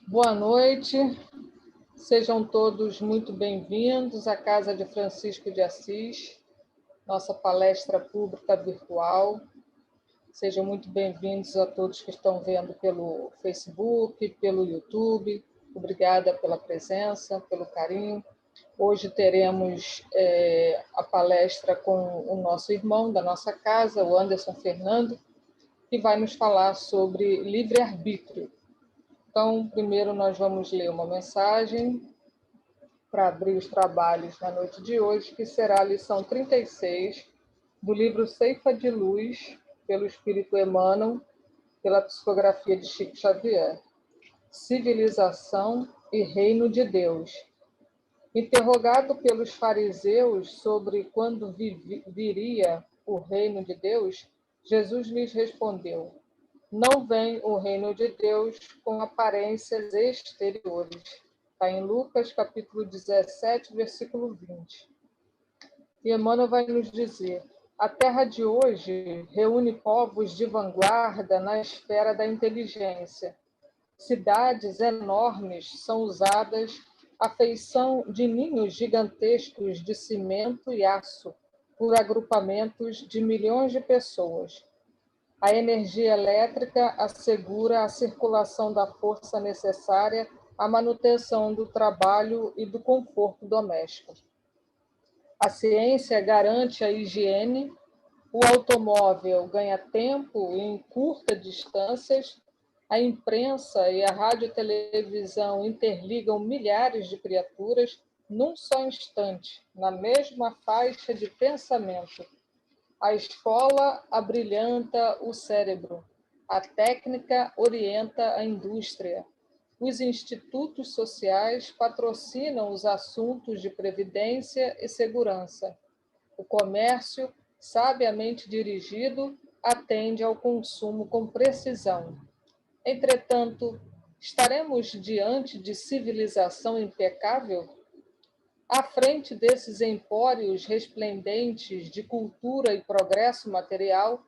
Boa noite, sejam todos muito bem-vindos à Casa de Francisco de Assis, nossa palestra pública virtual. Sejam muito bem-vindos a todos que estão vendo pelo Facebook, pelo YouTube. Obrigada pela presença, pelo carinho. Hoje teremos a palestra com o nosso irmão da nossa casa, o Anderson Fernando, que vai nos falar sobre livre-arbítrio. Então, primeiro nós vamos ler uma mensagem para abrir os trabalhos na noite de hoje, que será a lição 36 do livro Ceifa de Luz, pelo Espírito Emmanuel, pela psicografia de Chico Xavier. Civilização e Reino de Deus. Interrogado pelos fariseus sobre quando viria o reino de Deus, Jesus lhes respondeu: não vem o reino de Deus com aparências exteriores. Está em Lucas, capítulo 17, versículo 20. E Emmanuel vai nos dizer: a terra de hoje reúne povos de vanguarda na esfera da inteligência. Cidades enormes são usadas à feição de ninhos gigantescos de cimento e aço por agrupamentos de milhões de pessoas. A energia elétrica assegura a circulação da força necessária à manutenção do trabalho e do conforto doméstico. A ciência garante a higiene, o automóvel ganha tempo em curtas distâncias, a imprensa e a radiotelevisão interligam milhares de criaturas num só instante, na mesma faixa de pensamento. A escola abrilhanta o cérebro, a técnica orienta a indústria. Os institutos sociais patrocinam os assuntos de previdência e segurança. O comércio, sabiamente dirigido, atende ao consumo com precisão. Entretanto, estaremos diante de civilização impecável? À frente desses empórios resplendentes de cultura e progresso material,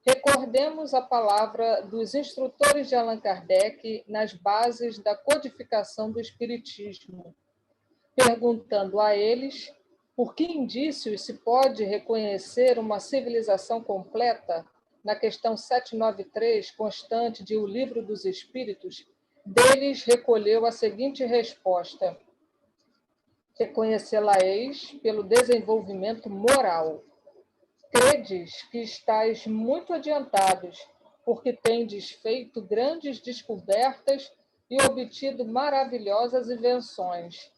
recordemos a palavra dos instrutores de Allan Kardec nas bases da codificação do Espiritismo, perguntando a eles por que indícios se pode reconhecer uma civilização completa. Na questão 793, constante de O Livro dos Espíritos, deles recolheu a seguinte resposta: reconhecê-la-eis pelo desenvolvimento moral. Credes que estáis muito adiantados, porque tendes feito grandes descobertas e obtido maravilhosas invenções.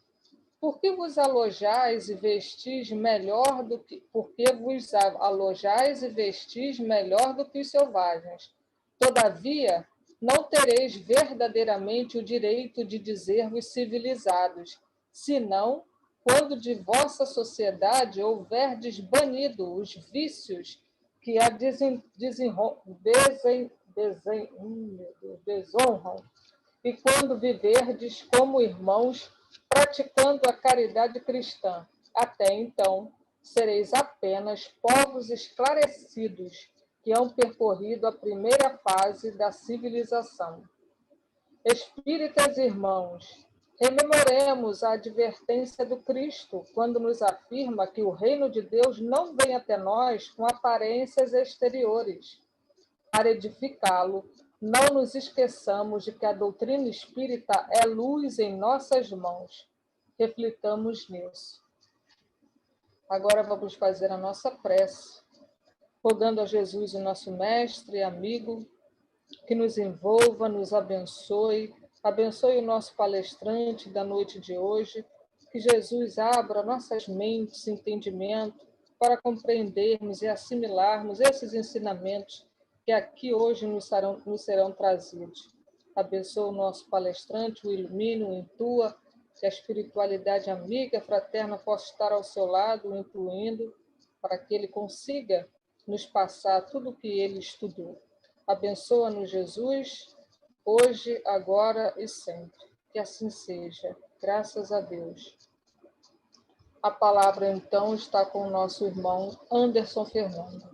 Por que vos alojais e vestis melhor do que os selvagens? Todavia, não tereis verdadeiramente o direito de dizer-vos civilizados, senão quando de vossa sociedade houverdes banido os vícios que a desonram, e quando viverdes como irmãos, praticando a caridade cristã. Até então, sereis apenas povos esclarecidos que hão percorrido a primeira fase da civilização. Espíritas irmãos, rememoremos a advertência do Cristo, quando nos afirma que o reino de Deus não vem até nós com aparências exteriores. Para edificá-lo, não nos esqueçamos de que a doutrina espírita é luz em nossas mãos. Reflitamos nisso. Agora vamos fazer a nossa prece, rogando a Jesus, o nosso mestre e amigo, que nos envolva, nos abençoe, abençoe o nosso palestrante da noite de hoje, que Jesus abra nossas mentes e entendimento para compreendermos e assimilarmos esses ensinamentos que aqui hoje nos serão trazidos. Abençoa o nosso palestrante, o ilumine, o intua, que a espiritualidade amiga, fraterna, possa estar ao seu lado, o incluindo, para que ele consiga nos passar tudo o que ele estudou. Abençoa-nos, Jesus, hoje, agora e sempre. Que assim seja. Graças a Deus. A palavra, então, está com o nosso irmão Anderson Fernando.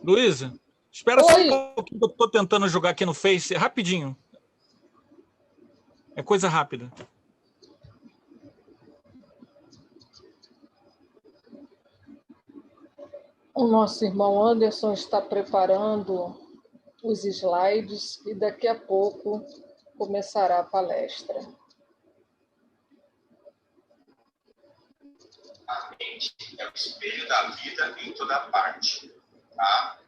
Luísa, espera só Oi. um pouquinho que eu estou tentando jogar aqui no Face, rapidinho. É coisa rápida. O nosso irmão Anderson está preparando os slides e daqui a pouco começará a palestra. A mente é o espelho da vida em toda parte, tá?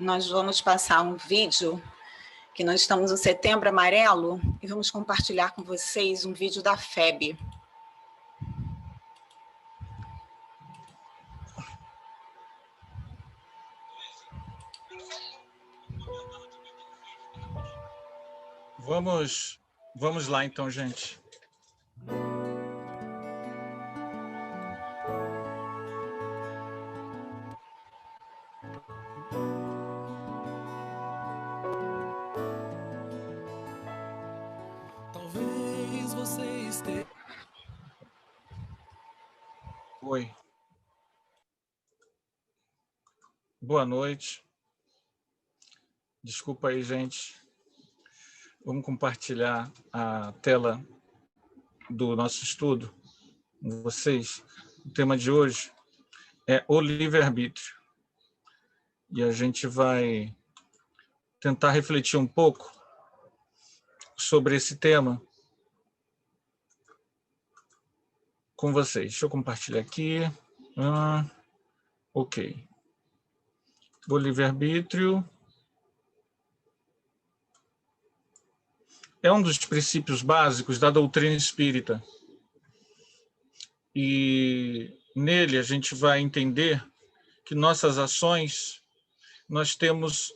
Nós vamos passar um vídeo, que nós estamos no Setembro Amarelo, e vamos compartilhar com vocês um vídeo da FEB. Vamos lá então, gente. Talvez você esteja... Oi. Boa noite. Desculpa aí, gente. Vamos compartilhar a tela do nosso estudo com vocês. O tema de hoje é o livre-arbítrio. E a gente vai tentar refletir um pouco sobre esse tema com vocês. Deixa eu compartilhar aqui. Ok. O livre-arbítrio é um dos princípios básicos da doutrina espírita. E nele a gente vai entender que nossas ações, nós temos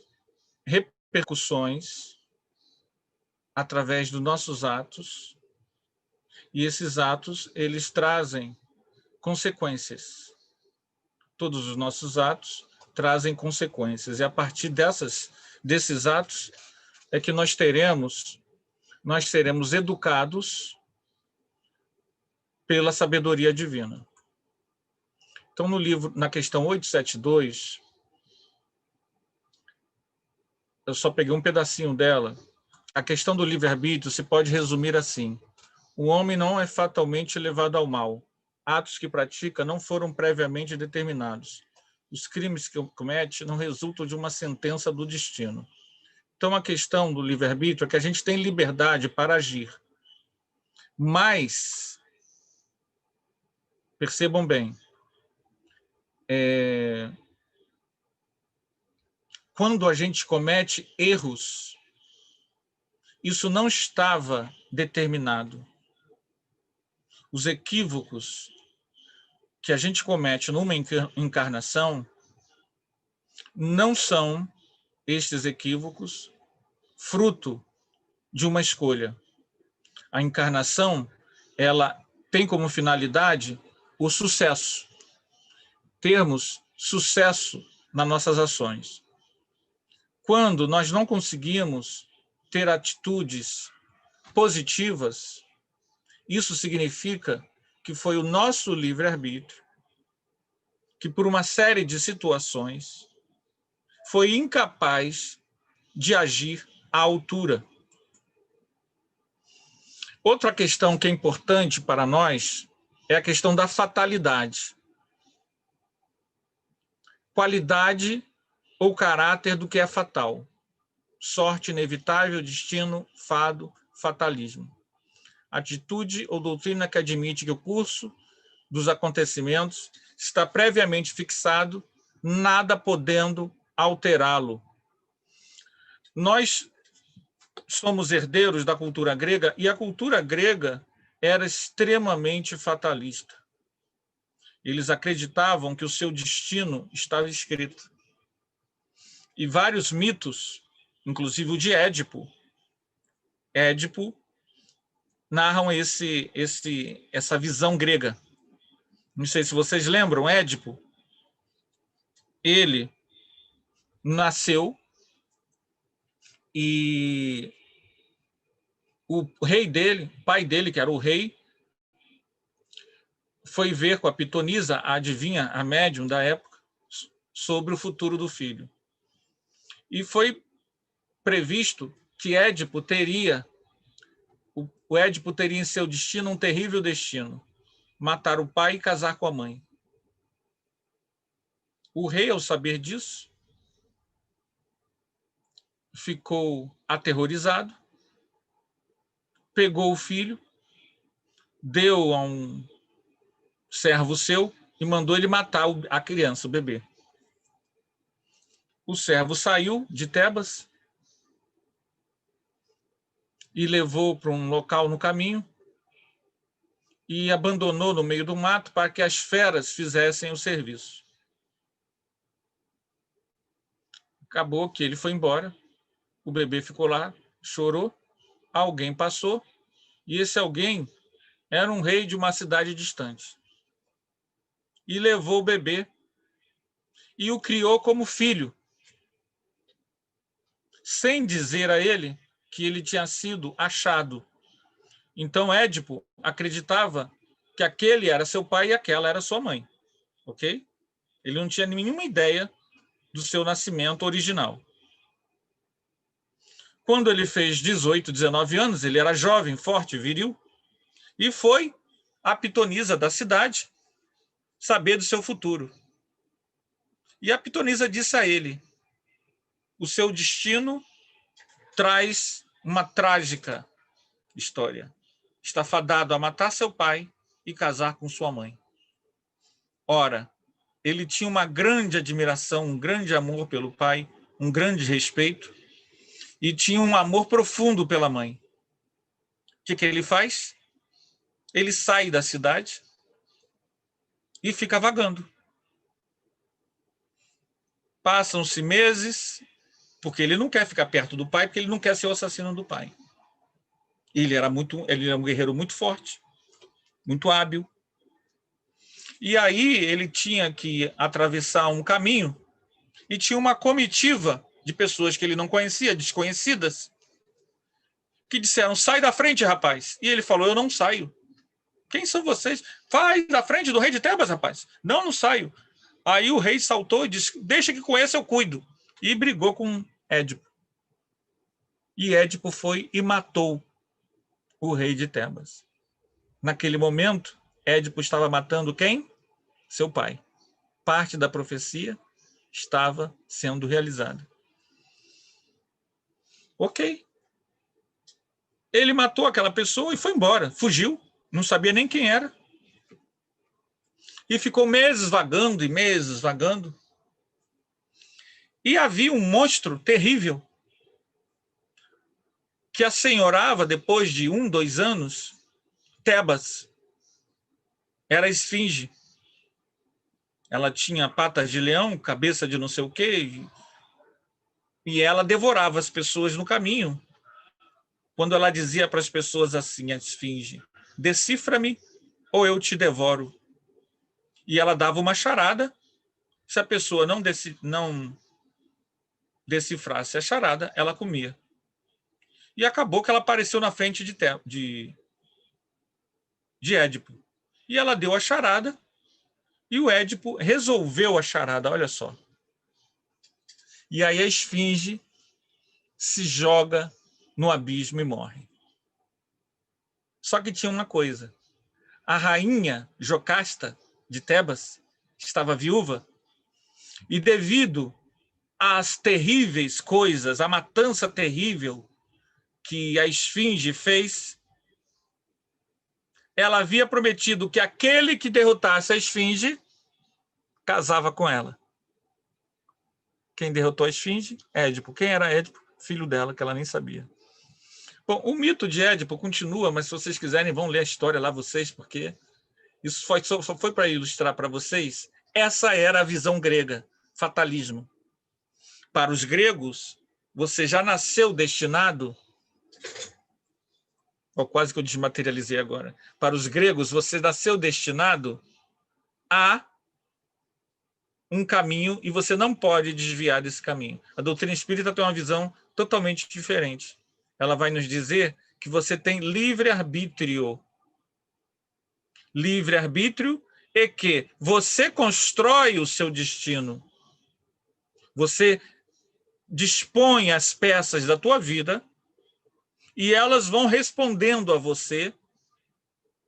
repercussões através dos nossos atos, e esses atos, eles trazem consequências. Todos os nossos atos trazem consequências, e a partir desses atos é que nós seremos educados pela sabedoria divina. Então, no livro, na questão 872, eu só peguei um pedacinho dela. A questão do livre-arbítrio se pode resumir assim: o homem não é fatalmente levado ao mal. Atos que pratica não foram previamente determinados. Os crimes que comete não resultam de uma sentença do destino. Então, a questão do livre-arbítrio é que a gente tem liberdade para agir. Mas, percebam bem, quando a gente comete erros, isso não estava determinado. Os equívocos que a gente comete numa encarnação não são estes equívocos fruto de uma escolha. A encarnação, ela tem como finalidade o sucesso. Termos sucesso nas nossas ações. Quando nós não conseguimos ter atitudes positivas, isso significa que foi o nosso livre-arbítrio que, por uma série de situações, foi incapaz de agir à altura. Outra questão que é importante para nós é a questão da fatalidade. Qualidade ou caráter do que é fatal. Sorte inevitável, destino, fado, fatalismo. Atitude ou doutrina que admite que o curso dos acontecimentos está previamente fixado, nada podendo alterá-lo. Nós somos herdeiros da cultura grega, e a cultura grega era extremamente fatalista. Eles acreditavam que o seu destino estava escrito. E vários mitos, inclusive o de Édipo, narram essa visão grega Não sei se vocês lembram, Édipo, ele nasceu e o rei dele, o pai dele, que era o rei, foi ver com a pitonisa, a adivinha, a médium da época, sobre o futuro do filho. E foi previsto que Édipo teria em seu destino um terrível destino: matar o pai e casar com a mãe. O rei, ao saber disso, ficou aterrorizado, pegou o filho, deu a um servo seu e mandou ele matar a criança, o bebê. O servo saiu de Tebas e levou para um local no caminho e abandonou no meio do mato para que as feras fizessem o serviço. Acabou que ele foi embora, o bebê ficou lá, chorou, alguém passou, e esse alguém era um rei de uma cidade distante. E levou o bebê e o criou como filho, sem dizer a ele que ele tinha sido achado. Então Édipo acreditava que aquele era seu pai e aquela era sua mãe, ok? Ele não tinha nenhuma ideia do seu nascimento original. Quando ele fez 18, 19 anos, ele era jovem, forte, viril, e foi à pitonisa da cidade saber do seu futuro. E a pitonisa disse a ele: o seu destino traz uma trágica história. Está fadado a matar seu pai e casar com sua mãe. Ora, ele tinha uma grande admiração, um grande amor pelo pai, um grande respeito, e tinha um amor profundo pela mãe. O que ele faz? Ele sai da cidade e fica vagando. Passam-se meses, porque ele não quer ficar perto do pai, porque ele não quer ser o assassino do pai. Ele era um guerreiro muito forte, muito hábil. E aí ele tinha que atravessar um caminho e tinha uma comitiva de pessoas que ele não conhecia, desconhecidas, que disseram: sai da frente, rapaz. E ele falou: eu não saio. Quem são vocês? Vai da frente do rei de Tebas, rapaz. Não, não saio. Aí o rei saltou e disse: deixa que com esse eu cuido. E brigou com Édipo. E Édipo foi e matou o rei de Tebas. Naquele momento, Édipo estava matando quem? Seu pai. Parte da profecia estava sendo realizada. Ok. Ele matou aquela pessoa e foi embora, fugiu, não sabia nem quem era. E ficou meses vagando e meses vagando. E havia um monstro terrível que assenhorava depois de 1, 2 anos Tebas. Era a esfinge. Ela tinha patas de leão, cabeça de não sei o quê, e ela devorava as pessoas no caminho. Quando ela dizia para as pessoas assim, a esfinge: decifra-me ou eu te devoro. E ela dava uma charada. Se a pessoa não decifrasse a charada, ela comia. E acabou que ela apareceu na frente de Édipo. E ela deu a charada, e o Édipo resolveu a charada, olha só. E aí a esfinge se joga no abismo e morre. Só que tinha uma coisa: a rainha Jocasta de Tebas estava viúva, e devido às terríveis coisas, à matança terrível que a esfinge fez, ela havia prometido que aquele que derrotasse a esfinge casava com ela. Quem derrotou a esfinge? Édipo. Quem era Édipo? Filho dela, que ela nem sabia. Bom, o mito de Édipo continua, mas se vocês quiserem, vão ler a história lá vocês, porque isso só foi para ilustrar para vocês. Essa era a visão grega, fatalismo. Para os gregos, você já nasceu destinado... quase que eu desmaterializei agora. Para os gregos, você nasceu destinado há um caminho e você não pode desviar desse caminho. A doutrina espírita tem uma visão totalmente diferente. Ela vai nos dizer que você tem livre-arbítrio. Livre-arbítrio é que você constrói o seu destino. Você dispõe as peças da tua vida e elas vão respondendo a você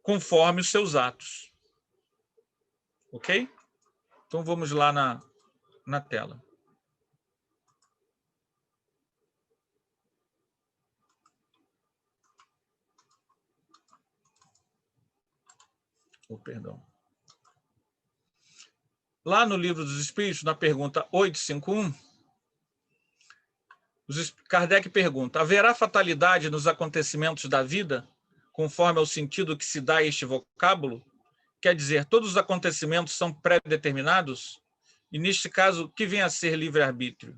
conforme os seus atos. Ok? Então vamos lá na tela. Perdão. Lá no Livro dos Espíritos, na pergunta 851, Kardec pergunta: haverá fatalidade nos acontecimentos da vida, conforme ao sentido que se dá a este vocábulo? Quer dizer, todos os acontecimentos são pré-determinados? E, neste caso, o que vem a ser livre-arbítrio?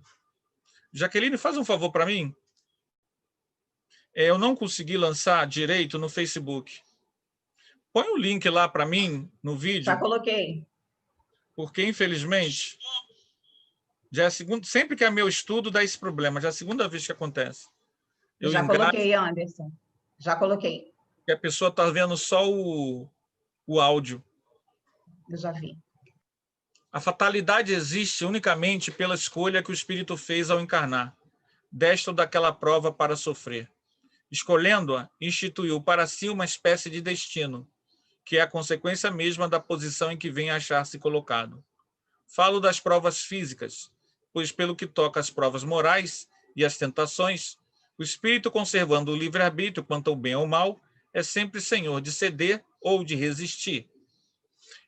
Jaqueline, faz um favor para mim. Eu não consegui lançar direito no Facebook. Põe o link lá para mim, no vídeo. Já coloquei. Porque, infelizmente, já é a segunda, sempre que é meu estudo, dá esse problema. Já é a segunda vez que acontece. Já coloquei, Anderson. Já coloquei. E a pessoa está vendo só o áudio. Eu já vi. A fatalidade existe unicamente pela escolha que o espírito fez ao encarnar, desta ou daquela prova para sofrer. Escolhendo-a, instituiu para si uma espécie de destino, que é a consequência mesma da posição em que vem a achar-se colocado. Falo das provas físicas, pois pelo que toca às provas morais e às tentações, o espírito, conservando o livre-arbítrio quanto ao bem ou mal, é sempre senhor de ceder ou de resistir.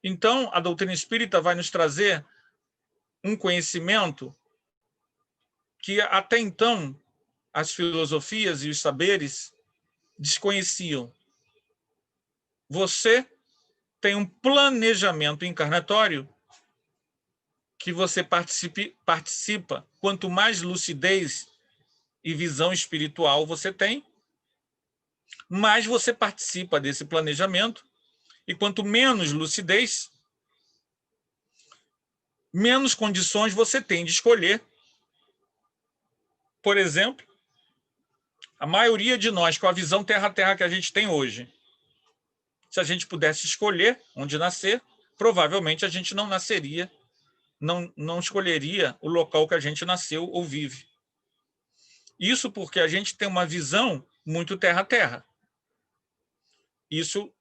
Então, a doutrina espírita vai nos trazer um conhecimento que até então as filosofias e os saberes desconheciam. Você tem um planejamento encarnatório que você participa. Quanto mais lucidez e visão espiritual você tem, mais você participa desse planejamento. E quanto menos lucidez, menos condições você tem de escolher. Por exemplo, a maioria de nós, com a visão terra-terra que a gente tem hoje, se a gente pudesse escolher onde nascer, provavelmente a gente não nasceria, não escolheria o local que a gente nasceu ou vive. Isso porque a gente tem uma visão muito terra-terra. Isso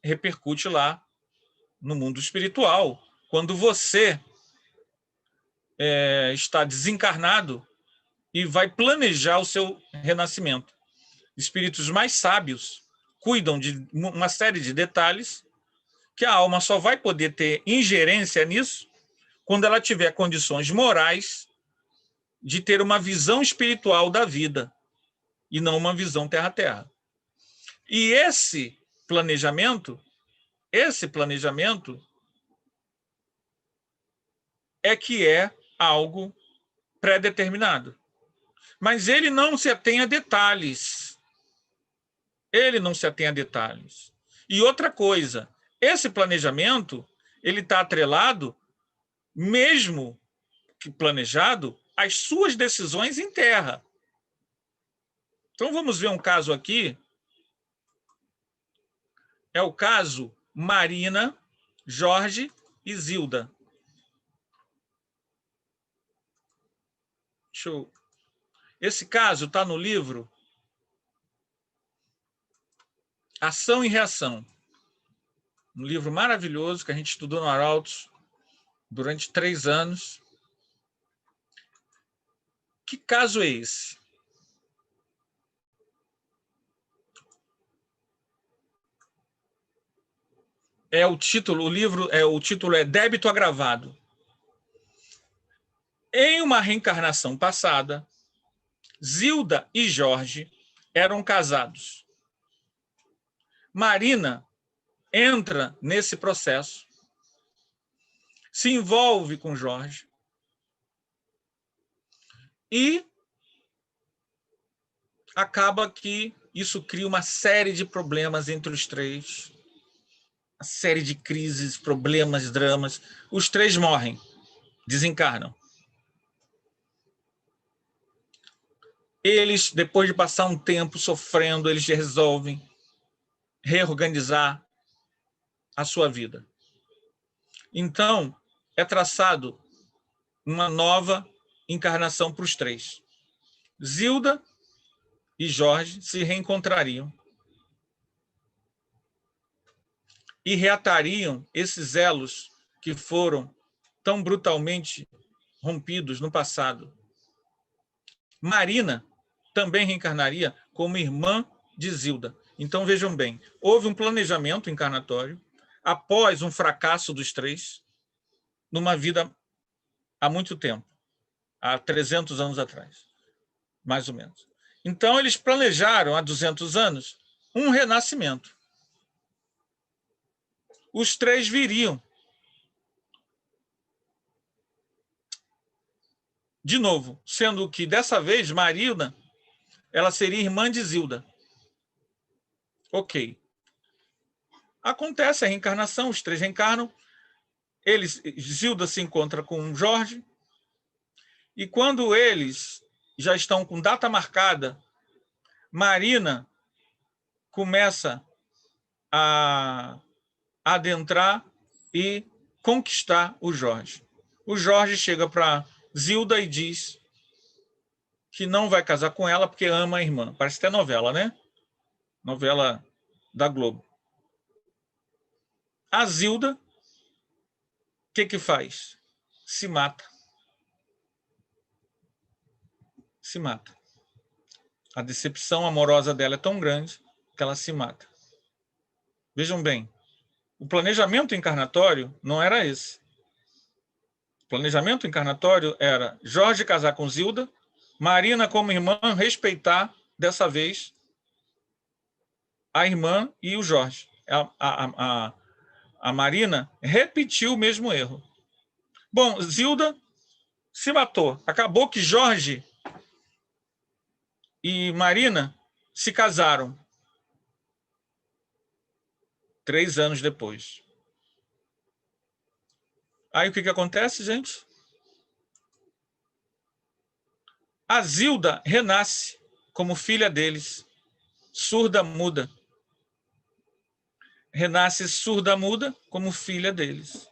repercute lá no mundo espiritual. Quando você está desencarnado e vai planejar o seu renascimento. Espíritos mais sábios cuidam de uma série de detalhes que a alma só vai poder ter ingerência nisso quando ela tiver condições morais de ter uma visão espiritual da vida e não uma visão terra-terra. E esse planejamento é que é algo pré-determinado. Mas ele não se atém a detalhes. Ele não se atém a detalhes. E outra coisa, esse planejamento, ele está atrelado, mesmo que planejado, às suas decisões em terra. Então vamos ver um caso aqui. É o caso Marina, Jorge e Zilda. Esse caso está no livro Ação e Reação. Um livro maravilhoso que a gente estudou no Arautos durante 3 anos. Que caso é esse? O título é Débito Agravado. Em uma reencarnação passada, Zilda e Jorge eram casados. Marina entra nesse processo, se envolve com Jorge e acaba que isso cria uma série de problemas entre os três. uma série de crises, problemas, dramas. Os 3 morrem, desencarnam. Eles, depois de passar um tempo sofrendo, eles resolvem reorganizar a sua vida. Então, é traçado uma nova encarnação para os 3. Zilda e Jorge se reencontrariam e reatariam esses elos que foram tão brutalmente rompidos no passado. Marina também reencarnaria como irmã de Zilda. Então, vejam bem, houve um planejamento encarnatório após um fracasso dos 3 numa vida há muito tempo, há 300 anos atrás, mais ou menos. Então, eles planejaram, há 200 anos, um renascimento. Os 3 viriam de novo, sendo que, dessa vez, Marina, ela seria irmã de Zilda. Ok. Acontece a reencarnação, os 3 reencarnam, Zilda se encontra com Jorge, e quando eles já estão com data marcada, Marina começa a adentrar e conquistar o Jorge. O Jorge chega para Zilda e diz que não vai casar com ela porque ama a irmã. Parece até novela, né? Novela da Globo. A Zilda, o que faz? Se mata. Se mata. A decepção amorosa dela é tão grande que ela se mata. Vejam bem, o planejamento encarnatório não era esse. O planejamento encarnatório era Jorge casar com Zilda, Marina como irmã respeitar, dessa vez, a irmã e o Jorge. A Marina repetiu o mesmo erro. Bom, Zilda se matou. Acabou que Jorge e Marina se casaram 3 anos depois. Aí o que acontece, gente? A Zilda renasce como filha deles, surda-muda. Renasce surda-muda como filha deles.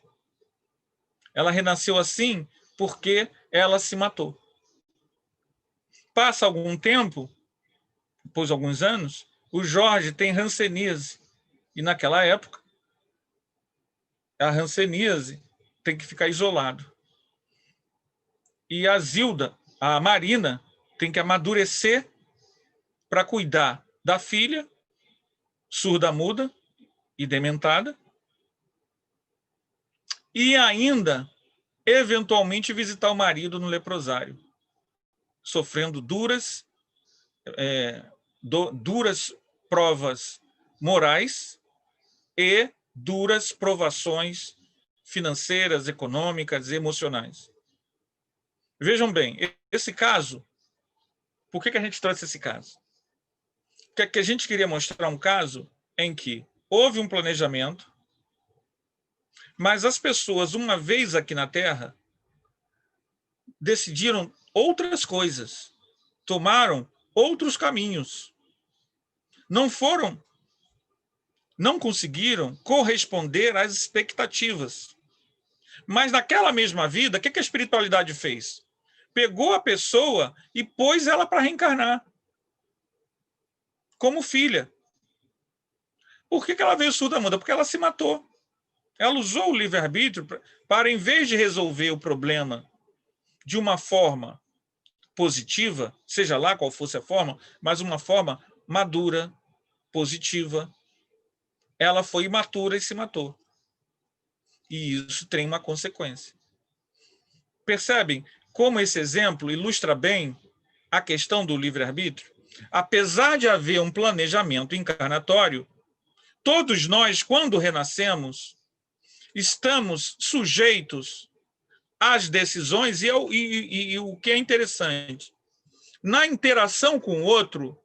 Ela renasceu assim porque ela se matou. Passa algum tempo, depois de alguns anos, o Jorge tem hanseníase. E naquela época, a hanseníase tem que ficar isolado. E a Zilda, a Marina, tem que amadurecer para cuidar da filha, surda-muda e dementada, e ainda, eventualmente, visitar o marido no leprosário, sofrendo duras provas morais e duras provações financeiras, econômicas e emocionais. Vejam bem, esse caso, por que a gente trouxe esse caso? Porque a gente queria mostrar um caso em que houve um planejamento, mas as pessoas, uma vez aqui na Terra, decidiram outras coisas, tomaram outros caminhos. Não conseguiram corresponder às expectativas. Mas naquela mesma vida, o que a espiritualidade fez? Pegou a pessoa e pôs ela para reencarnar como filha. Por que ela veio surda-muda? Porque ela se matou. Ela usou o livre-arbítrio para, em vez de resolver o problema de uma forma positiva, seja lá qual fosse a forma, mas uma forma madura, positiva, ela foi imatura e se matou. E isso tem uma consequência. Percebem como esse exemplo ilustra bem a questão do livre-arbítrio? Apesar de haver um planejamento encarnatório, todos nós, quando renascemos, estamos sujeitos às decisões e o que é interessante, na interação com o outro,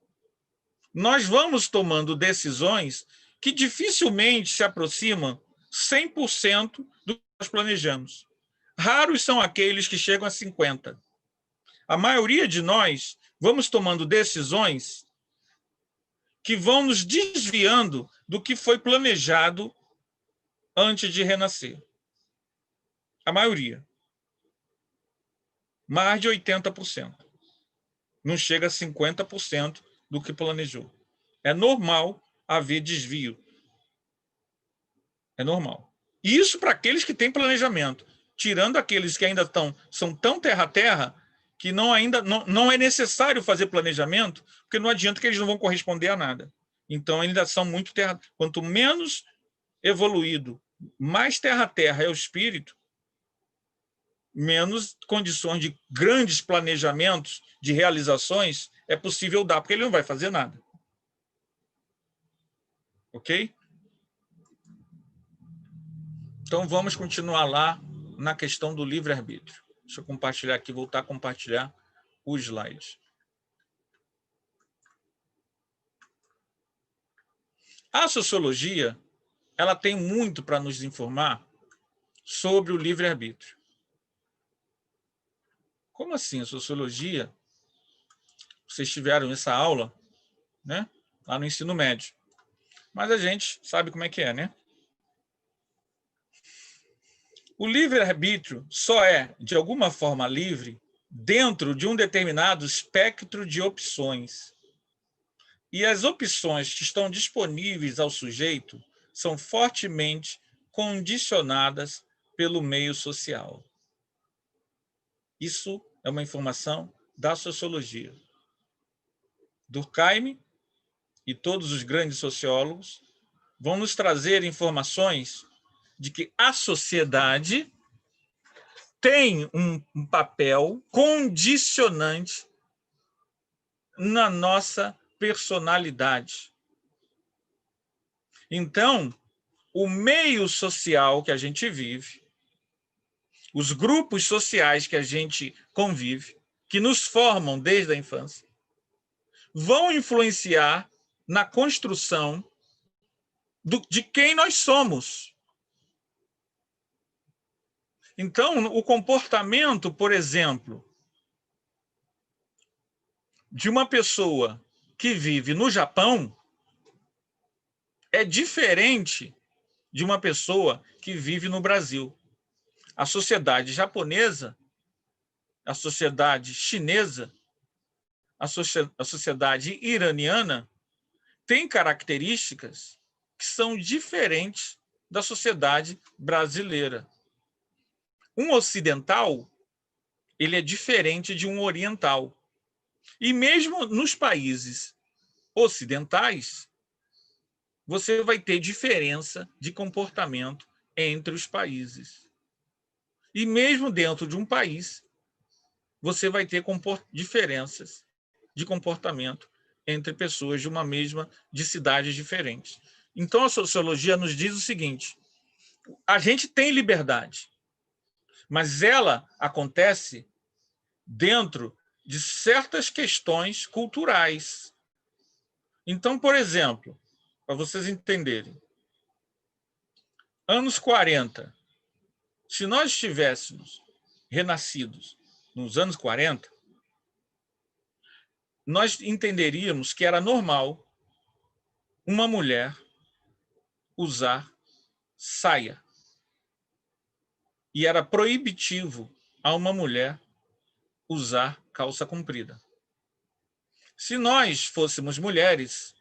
nós vamos tomando decisões que dificilmente se aproximam 100% do que nós planejamos. Raros são aqueles que chegam a 50%. A maioria de nós vamos tomando decisões que vão nos desviando do que foi planejado antes de renascer. A maioria. Mais de 80%. Não chega a 50% do que planejou. É normal haver desvio. É normal. Isso para aqueles que têm planejamento. Tirando aqueles que ainda são tão terra-terra que não é necessário fazer planejamento, porque não adianta que eles não vão corresponder a nada. Então, ainda são muito terra. Quanto menos evoluído, mais terra-terra é o espírito, menos condições de grandes planejamentos, de realizações, é possível dar, porque ele não vai fazer nada. Ok? Então, vamos continuar lá na questão do livre-arbítrio. Deixa eu compartilhar aqui, voltar a compartilhar o slide. A sociologia, ela tem muito para nos informar sobre o livre-arbítrio. Como assim a sociologia? Vocês tiveram essa aula, né, lá no ensino médio. Mas a gente sabe como é que é, né? O livre-arbítrio só é, de alguma forma, livre dentro de um determinado espectro de opções. E as opções que estão disponíveis ao sujeito são fortemente condicionadas pelo meio social. Isso é uma informação da sociologia. Durkheim e todos os grandes sociólogos vão nos trazer informações de que a sociedade tem um papel condicionante na nossa personalidade. Então, o meio social que a gente vive, os grupos sociais que a gente convive, que nos formam desde a infância, vão influenciar na construção de quem nós somos. Então, o comportamento, por exemplo, de uma pessoa que vive no Japão é diferente de uma pessoa que vive no Brasil. A sociedade japonesa, a sociedade chinesa, a sociedade iraniana tem características que são diferentes da sociedade brasileira. Um ocidental, ele é diferente de um oriental. E mesmo nos países ocidentais, você vai ter diferença de comportamento entre os países. E mesmo dentro de um país, você vai ter diferenças de comportamento entre pessoas de cidades diferentes. Então, a sociologia nos diz o seguinte: a gente tem liberdade, mas ela acontece dentro de certas questões culturais. Então, por exemplo, para vocês entenderem, anos 40, se nós estivéssemos renascidos nos anos 40, nós entenderíamos que era normal uma mulher usar saia. E era proibitivo a uma mulher usar calça comprida. Se nós fôssemos mulheres,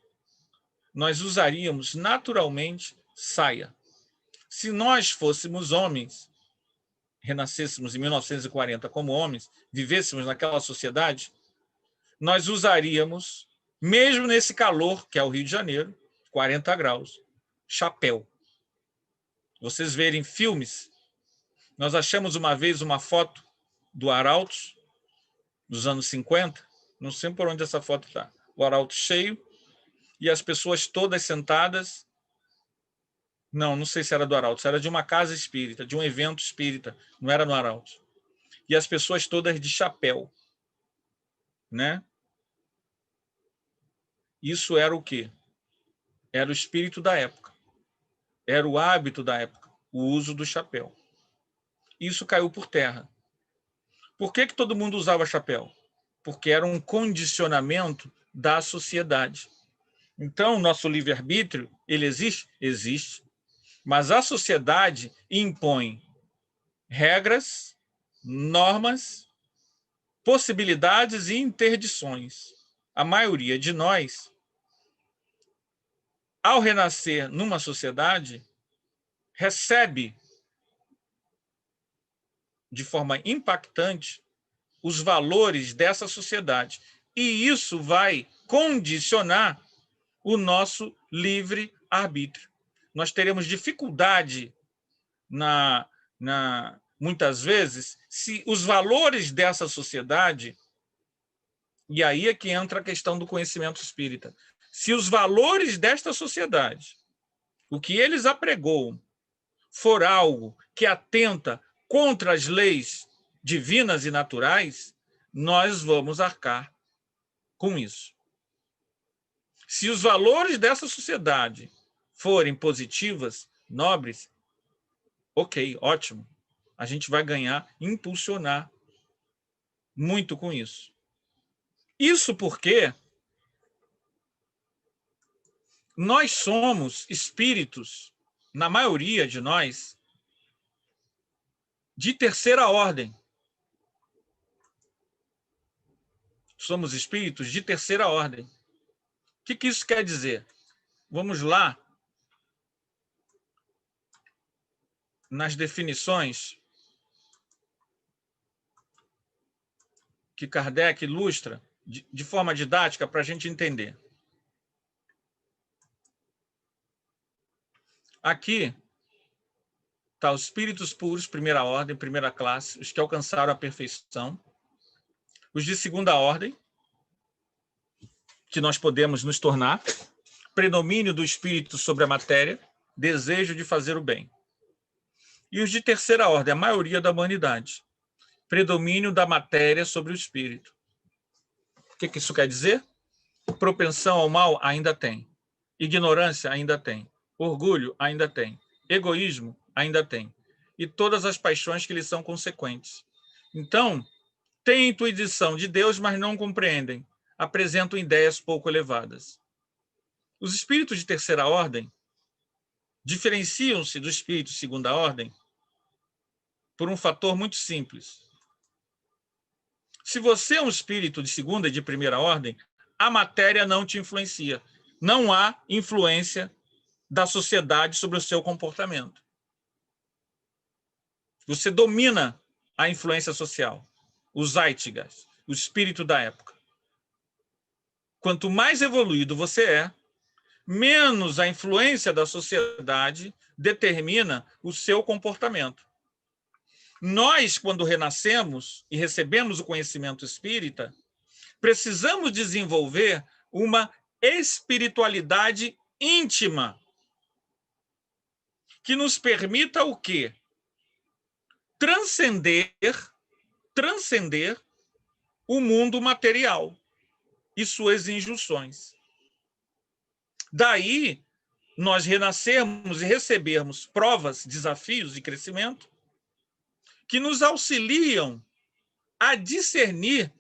nós usaríamos naturalmente saia. Se nós fôssemos homens, renascêssemos em 1940 como homens, vivêssemos naquela sociedade, nós usaríamos, mesmo nesse calor, que é o Rio de Janeiro, 40 graus, chapéu. Vocês verem filmes, nós achamos uma vez uma foto do Arautos, dos anos 50, não sei por onde essa foto está, o Arauto cheio, e as pessoas todas sentadas. Não sei se era do Arauto, era de uma casa espírita, de um evento espírita, não era no Arauto. E as pessoas todas de chapéu, né? Isso era o quê? Era o espírito da época. Era o hábito da época, o uso do chapéu. Isso caiu por terra. Por que todo mundo usava chapéu? Porque era um condicionamento da sociedade. Então, nosso livre-arbítrio, ele existe? Existe. Mas a sociedade impõe regras, normas, possibilidades e interdições. A maioria de nós, ao renascer numa sociedade, recebe de forma impactante os valores dessa sociedade. E isso vai condicionar o nosso livre-arbítrio. Nós teremos dificuldade, muitas vezes, se os valores dessa sociedade, e aí é que entra a questão do conhecimento espírita, se os valores desta sociedade, o que eles apregoam, for algo que atenta contra as leis divinas e naturais, nós vamos arcar com isso. Se os valores dessa sociedade forem positivas, nobres, ok, ótimo. A gente vai ganhar, impulsionar muito com isso. Isso porque nós somos espíritos, na maioria de nós, de terceira ordem. Somos espíritos de terceira ordem. O que isso quer dizer? Vamos lá nas definições que Kardec ilustra de forma didática para a gente entender. Aqui está os espíritos puros, primeira ordem, primeira classe, os que alcançaram a perfeição, os de segunda ordem, que nós podemos nos tornar, predomínio do espírito sobre a matéria, desejo de fazer o bem. E os de terceira ordem, a maioria da humanidade, predomínio da matéria sobre o espírito. O que isso quer dizer? Propensão ao mal ainda tem. Ignorância ainda tem. Orgulho ainda tem. Egoísmo ainda tem. E todas as paixões que lhes são consequentes. Então, têm intuição de Deus, mas não compreendem. Apresentam ideias pouco elevadas. Os espíritos de terceira ordem diferenciam-se do espírito de segunda ordem por um fator muito simples. Se você é um espírito de segunda e de primeira ordem, a matéria não te influencia. Não há influência da sociedade sobre o seu comportamento. Você domina a influência social, o Zeitgeist, o espírito da época. Quanto mais evoluído você é, menos a influência da sociedade determina o seu comportamento. Nós, quando renascemos e recebemos o conhecimento espírita, precisamos desenvolver uma espiritualidade íntima que nos permita o quê? Transcender o mundo material e suas injunções. Daí, nós renascermos e recebermos provas, desafios de crescimento que nos auxiliam a discernir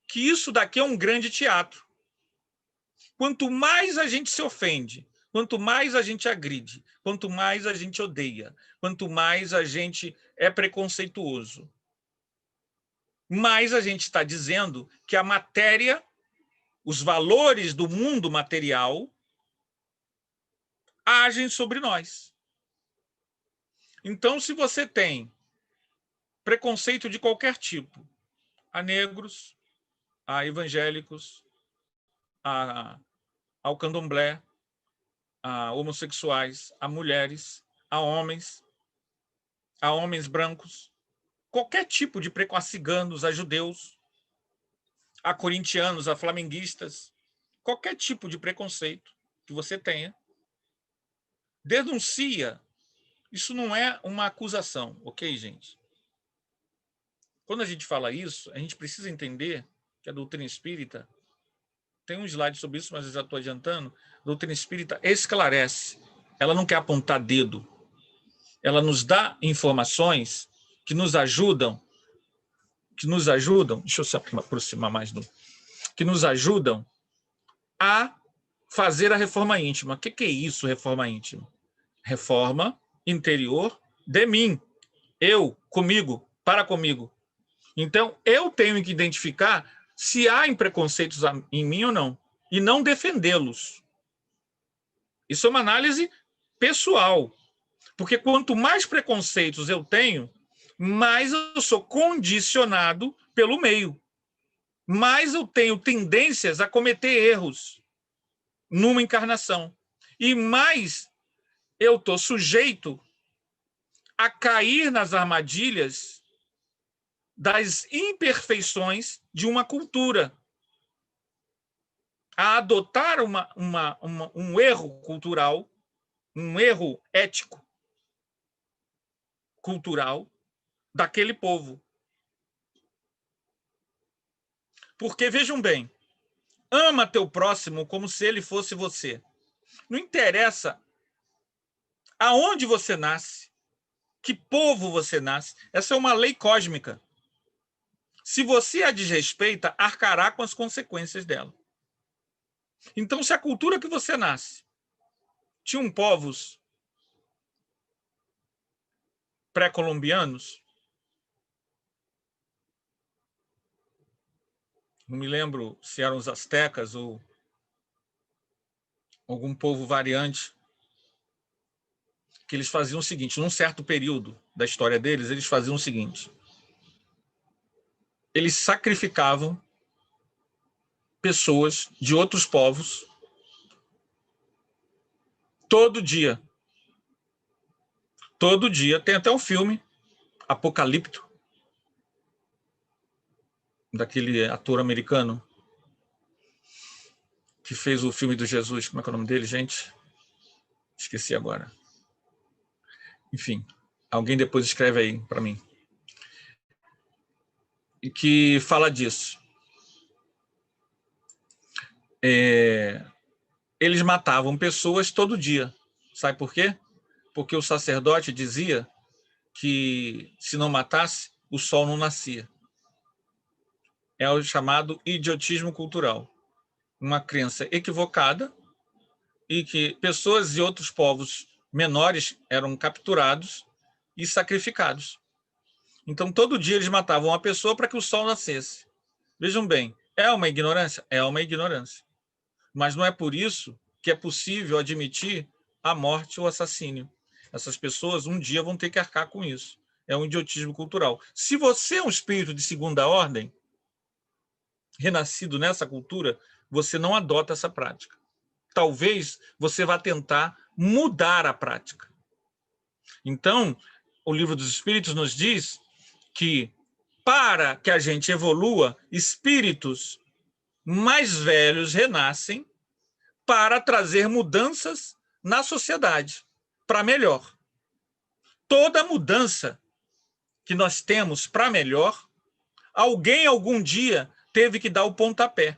que isso daqui é um grande teatro. Quanto mais a gente se ofende, quanto mais a gente agride, quanto mais a gente odeia, quanto mais a gente é preconceituoso, mais a gente está dizendo que a matéria, os valores do mundo material, agem sobre nós. Então, se você tem preconceito de qualquer tipo, a negros, a evangélicos, ao candomblé, a homossexuais, a mulheres, a homens brancos, qualquer tipo de preconceito, a ciganos, a judeus, a corintianos, a flamenguistas, qualquer tipo de preconceito que você tenha, denuncia. Isso não é uma acusação, ok, gente? Quando a gente fala isso, a gente precisa entender que a doutrina espírita tem um slide sobre isso, mas eu já estou adiantando. A doutrina espírita esclarece. Ela não quer apontar dedo. Ela nos dá informações que nos ajudam, deixa eu se aproximar mais que nos ajudam a fazer a reforma íntima. O que é isso, reforma íntima? Reforma interior de mim. Eu, comigo, para comigo. Então, eu tenho que identificar se há preconceitos em mim ou não, e não defendê-los. Isso é uma análise pessoal. Porque quanto mais preconceitos eu tenho, mais eu sou condicionado pelo meio. Mais eu tenho tendências a cometer erros numa encarnação. E mais eu estou sujeito a cair nas armadilhas das imperfeições de uma cultura, a adotar um erro cultural, um erro ético cultural daquele povo. Porque, vejam bem, ama teu próximo como se ele fosse você. Não interessa aonde você nasce, que povo você nasce. Essa é uma lei cósmica. Se você a desrespeita, arcará com as consequências dela. Então, se a cultura que você nasce tinham povos pré-colombianos, não me lembro se eram os astecas ou algum povo variante, que eles faziam o seguinte, num certo período da história deles, eles faziam o seguinte: eles sacrificavam pessoas de outros povos todo dia. Todo dia. Tem até um filme, Apocalipto, daquele ator americano que fez o filme do Jesus. Como é que é o nome dele, gente? Esqueci agora. Enfim, alguém depois escreve aí para mim. E que fala disso. Eles matavam pessoas todo dia. Sabe por quê? Porque o sacerdote dizia que se não matasse, o sol não nascia. É o chamado idiotismo cultural. Uma crença equivocada e que pessoas de outros povos menores eram capturados e sacrificados. Então, todo dia eles matavam uma pessoa para que o sol nascesse. Vejam bem, é uma ignorância? É uma ignorância. Mas não é por isso que é possível admitir a morte ou o assassínio. Essas pessoas um dia vão ter que arcar com isso. É um idiotismo cultural. Se você é um espírito de segunda ordem, renascido nessa cultura, você não adota essa prática. Talvez você vá tentar mudar a prática. Então, o Livro dos Espíritos nos diz que, para que a gente evolua, espíritos mais velhos renascem para trazer mudanças na sociedade, para melhor. Toda mudança que nós temos para melhor, alguém algum dia teve que dar o pontapé.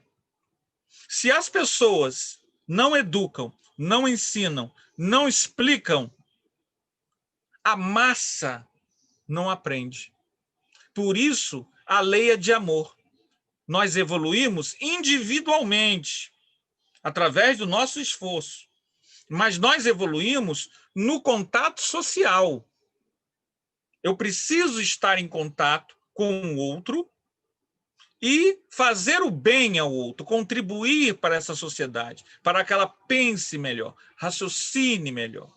Se as pessoas não educam, não ensinam, não explicam, a massa não aprende. Por isso, a lei é de amor. Nós evoluímos individualmente, através do nosso esforço. Mas nós evoluímos no contato social. Eu preciso estar em contato com o outro e fazer o bem ao outro, contribuir para essa sociedade, para que ela pense melhor, raciocine melhor.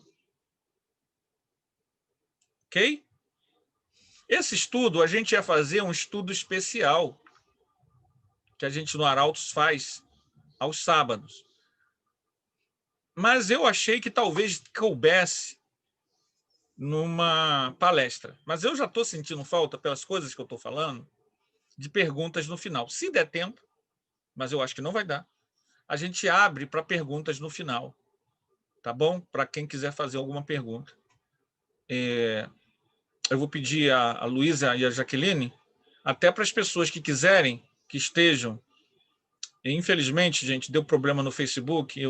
Ok? Esse estudo, a gente ia fazer um estudo especial, que a gente no Arautos faz aos sábados. Mas eu achei que talvez coubesse numa palestra. Mas eu já estou sentindo falta, pelas coisas que eu estou falando, de perguntas no final. Se der tempo, mas eu acho que não vai dar, a gente abre para perguntas no final. Tá bom? Para quem quiser fazer alguma pergunta. Eu vou pedir a Luísa e a Jaqueline, até para as pessoas que quiserem, que estejam E, infelizmente, gente, deu problema no Facebook,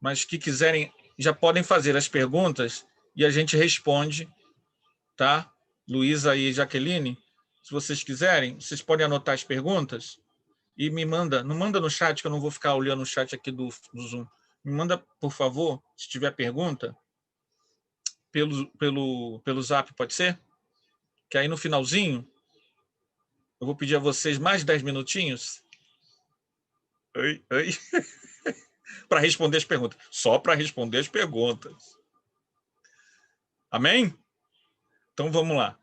mas que quiserem, já podem fazer as perguntas e a gente responde, tá? Luísa e Jaqueline, se vocês quiserem, vocês podem anotar as perguntas e me manda, não manda no chat, que eu não vou ficar olhando o chat aqui do Zoom. Me manda, por favor, se tiver pergunta, pelo Zap, pode ser? Que aí no finalzinho, eu vou pedir a vocês mais 10 minutinhos. Oi. Para responder as perguntas. Só para responder as perguntas. Amém? Então vamos lá.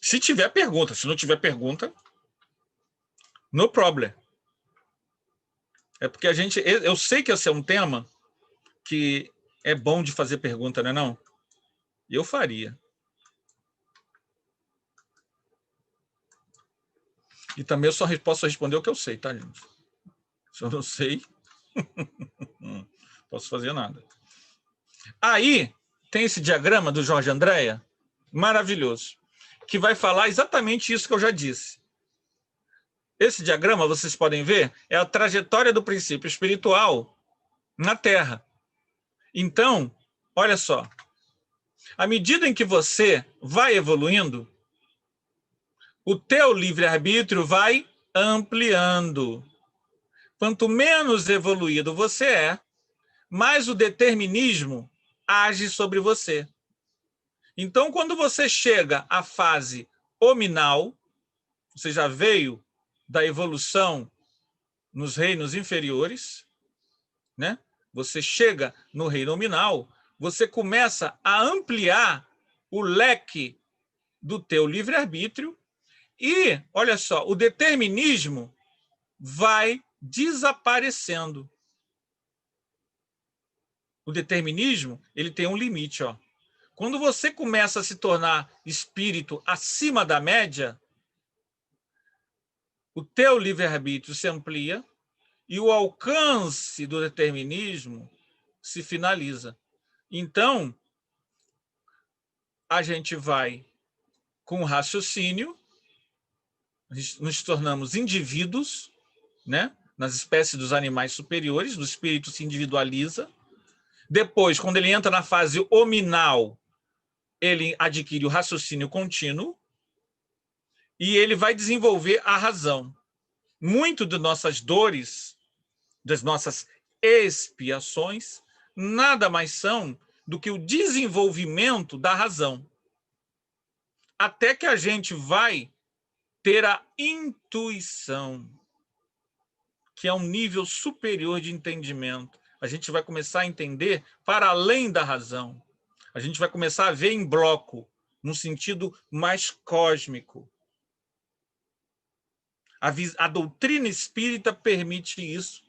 Se tiver pergunta, se não tiver pergunta, no problem. É porque eu sei que esse é um tema que é bom de fazer pergunta, não é não? Eu faria. E também eu só posso responder o que eu sei, tá, gente? Se eu não sei, não posso fazer nada. Aí, tem esse diagrama do Jorge Andréa, maravilhoso, que vai falar exatamente isso que eu já disse. Esse diagrama, vocês podem ver, é a trajetória do princípio espiritual na Terra. Então, olha só, à medida em que você vai evoluindo, o teu livre-arbítrio vai ampliando. Quanto menos evoluído você é, mais o determinismo age sobre você. Então, quando você chega à fase hominal, você já veio da evolução nos reinos inferiores, né? Você chega no reino nominal, você começa a ampliar o leque do teu livre-arbítrio e, olha só, o determinismo vai desaparecendo. O determinismo, ele tem um limite, ó. Quando você começa a se tornar espírito acima da média, o teu livre-arbítrio se amplia e o alcance do determinismo se finaliza. Então, a gente vai com o raciocínio, nos tornamos indivíduos, né? Nas espécies dos animais superiores, o espírito se individualiza. Depois, quando ele entra na fase hominal, ele adquire o raciocínio contínuo e ele vai desenvolver a razão. Muito de nossas dores, das nossas expiações, nada mais são do que o desenvolvimento da razão. Até que a gente vai ter a intuição, que é um nível superior de entendimento. A gente vai começar a entender para além da razão. A gente vai começar a ver em bloco, num sentido mais cósmico. A doutrina espírita permite isso.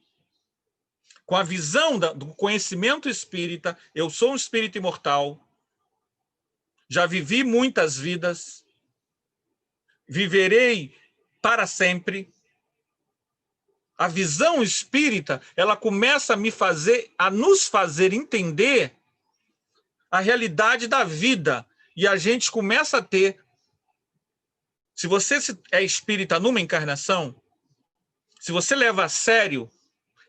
Com a visão do conhecimento espírita, eu sou um espírito imortal, já vivi muitas vidas, viverei para sempre. A visão espírita, ela começa a nos fazer entender a realidade da vida. E a gente começa a ter... Se você é espírita numa encarnação, se você leva a sério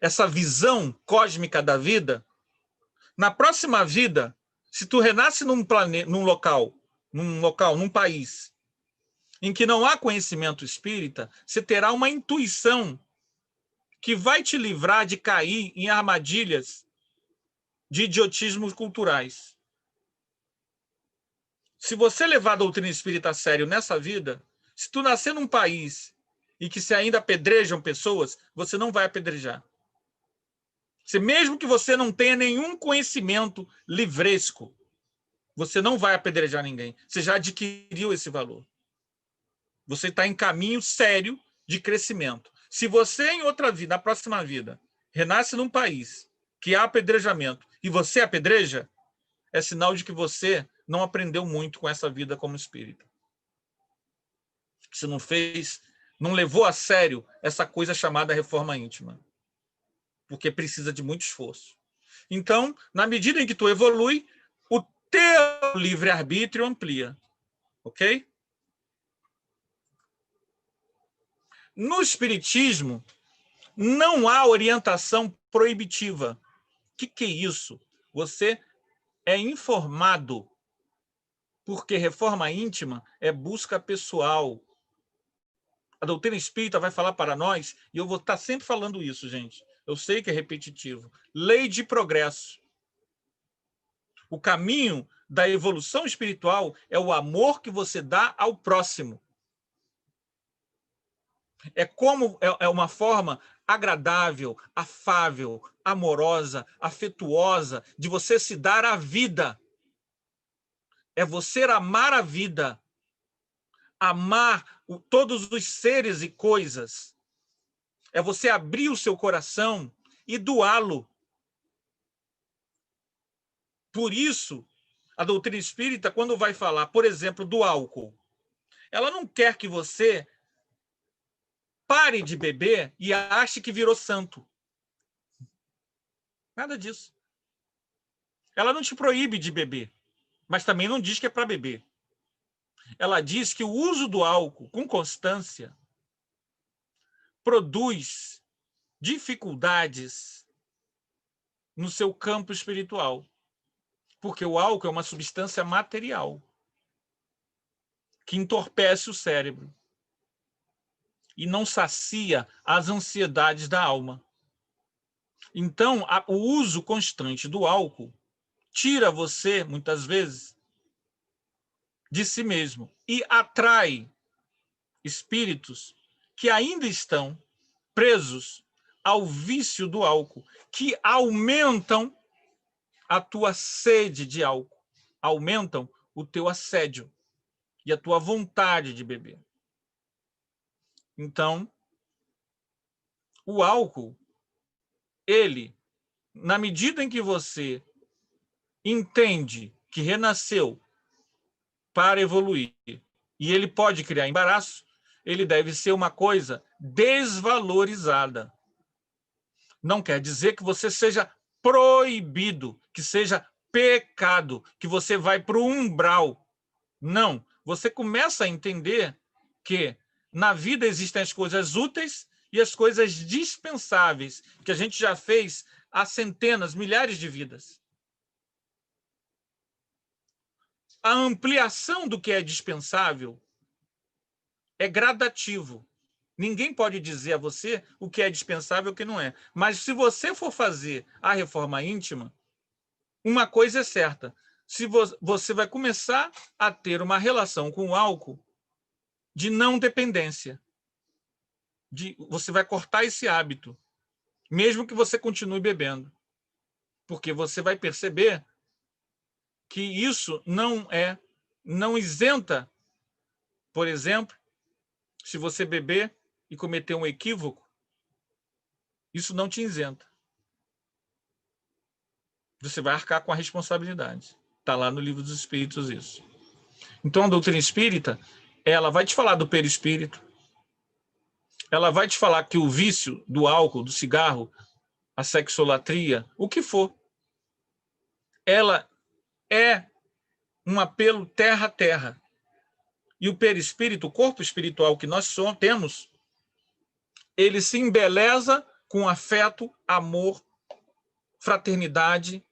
essa visão cósmica da vida, na próxima vida, se tu renasce num local, num país, em que não há conhecimento espírita, você terá uma intuição que vai te livrar de cair em armadilhas de idiotismos culturais. Se você levar a doutrina espírita a sério nessa vida, se tu nascer num país e que se ainda apedrejam pessoas, você não vai apedrejar. Mesmo que você não tenha nenhum conhecimento livresco, você não vai apedrejar ninguém. Você já adquiriu esse valor. Você está em caminho sério de crescimento. Se você, em outra vida, na próxima vida, renasce num país que há apedrejamento e você apedreja, é sinal de que você não aprendeu muito com essa vida como espírita. Você não levou a sério essa coisa chamada reforma íntima. Porque precisa de muito esforço. Então, na medida em que tu evolui, o teu livre-arbítrio amplia. Ok? No Espiritismo, não há orientação proibitiva. O que é isso? Você é informado, porque reforma íntima é busca pessoal. A doutrina espírita vai falar para nós, e eu vou estar sempre falando isso, gente. Eu sei que é repetitivo. Lei de progresso. O caminho da evolução espiritual é o amor que você dá ao próximo. É uma forma agradável, afável, amorosa, afetuosa de você se dar a vida. É você amar a vida, amar todos os seres e coisas. É você abrir o seu coração e doá-lo. Por isso, a doutrina espírita, quando vai falar, por exemplo, do álcool, ela não quer que você pare de beber e ache que virou santo. Nada disso. Ela não te proíbe de beber, mas também não diz que é para beber. Ela diz que o uso do álcool com constância produz dificuldades no seu campo espiritual, porque o álcool é uma substância material que entorpece o cérebro e não sacia as ansiedades da alma. Então, o uso constante do álcool tira você, muitas vezes, de si mesmo e atrai espíritos que ainda estão presos ao vício do álcool, que aumentam a tua sede de álcool, aumentam o teu assédio e a tua vontade de beber. Então, o álcool, ele, na medida em que você entende que renasceu para evoluir e ele pode criar embaraço, ele deve ser uma coisa desvalorizada. Não quer dizer que você seja proibido, que seja pecado, que você vai para o umbral. Não. Você começa a entender que na vida existem as coisas úteis e as coisas dispensáveis, que a gente já fez há centenas, milhares de vidas. A ampliação do que é dispensável é gradativo. Ninguém pode dizer a você o que é dispensável e o que não é. Mas se você for fazer a reforma íntima, uma coisa é certa. Se você vai começar a ter uma relação com o álcool de não dependência. Você vai cortar esse hábito, mesmo que você continue bebendo. Porque você vai perceber que isso não isenta, por exemplo, se você beber e cometer um equívoco, isso não te isenta. Você vai arcar com a responsabilidade. Está lá no Livro dos Espíritos isso. Então, a doutrina espírita, ela vai te falar do perispírito, ela vai te falar que o vício do álcool, do cigarro, a sexolatria, o que for, ela é um apelo terra a terra. E o perispírito, o corpo espiritual que nós temos, ele se embeleza com afeto, amor, fraternidade,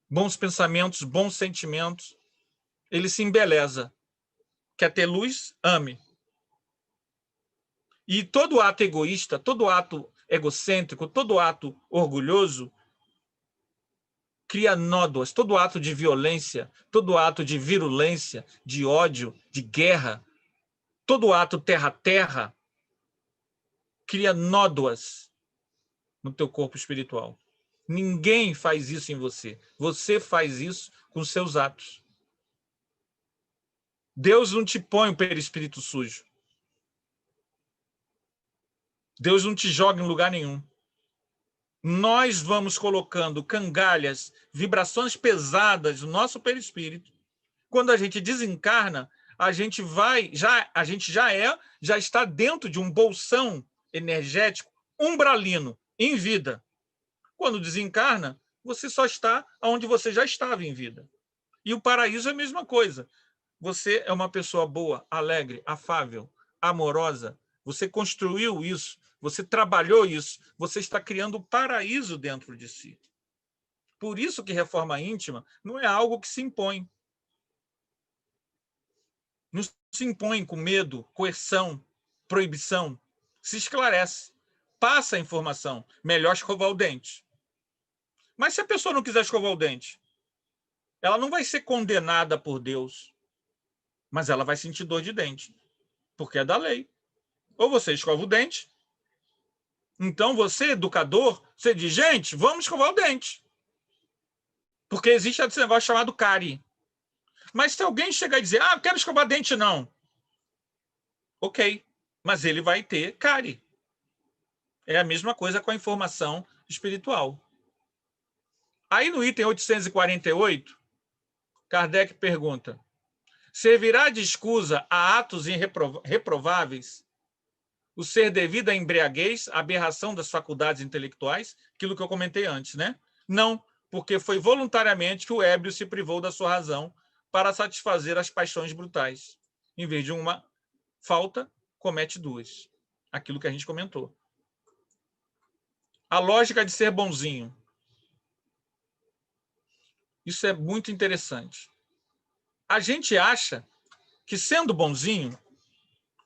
bons pensamentos, bons sentimentos. Ele se embeleza. Quer ter luz? Ame. E todo ato egoísta, todo ato egocêntrico, todo ato orgulhoso cria nódoas. Todo ato de violência, todo ato de virulência, de ódio, de guerra, todo ato terra-terra cria nódoas no teu corpo espiritual. Ninguém faz isso em você. Você faz isso com seus atos. Deus não te põe o perispírito sujo. Deus não te joga em lugar nenhum. Nós vamos colocando cangalhas, vibrações pesadas no nosso perispírito. Quando a gente desencarna, a gente já está dentro de um bolsão energético umbralino, em vida. Quando desencarna, você só está onde você já estava em vida. E o paraíso é a mesma coisa. Você é uma pessoa boa, alegre, afável, amorosa, você construiu isso, você trabalhou isso, você está criando um paraíso dentro de si. Por isso que reforma íntima não é algo que se impõe. Não se impõe com medo, coerção, proibição. Se esclarece. Passa a informação. Melhor escovar o dente. Mas se a pessoa não quiser escovar o dente, ela não vai ser condenada por Deus, mas ela vai sentir dor de dente, porque é da lei. Ou você escova o dente, então você, educador, você diz, gente, vamos escovar o dente. Porque existe esse negócio chamado cárie. Mas se alguém chegar e dizer, eu quero escovar dente, não. Ok, mas ele vai ter cárie. É a mesma coisa com a informação espiritual. Aí no item 848, Kardec pergunta, servirá de escusa a atos reprováveis o ser devido à embriaguez, à aberração das faculdades intelectuais, aquilo que eu comentei antes, né? Não, porque foi voluntariamente que o ébrio se privou da sua razão para satisfazer as paixões brutais. Em vez de uma falta, comete duas. Aquilo que a gente comentou. A lógica de ser bonzinho. Isso é muito interessante. A gente acha que, sendo bonzinho,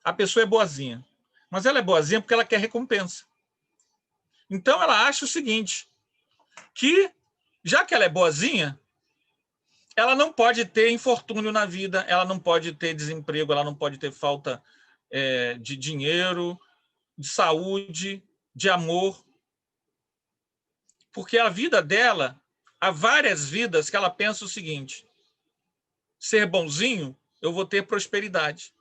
a pessoa é boazinha. Mas ela é boazinha porque ela quer recompensa. Então, ela acha o seguinte, que, já que ela é boazinha, ela não pode ter infortúnio na vida, ela não pode ter desemprego, ela não pode ter falta de dinheiro, de saúde, de amor. Porque a vida dela, há várias vidas que ela pensa o seguinte, ser bonzinho, eu vou ter prosperidade,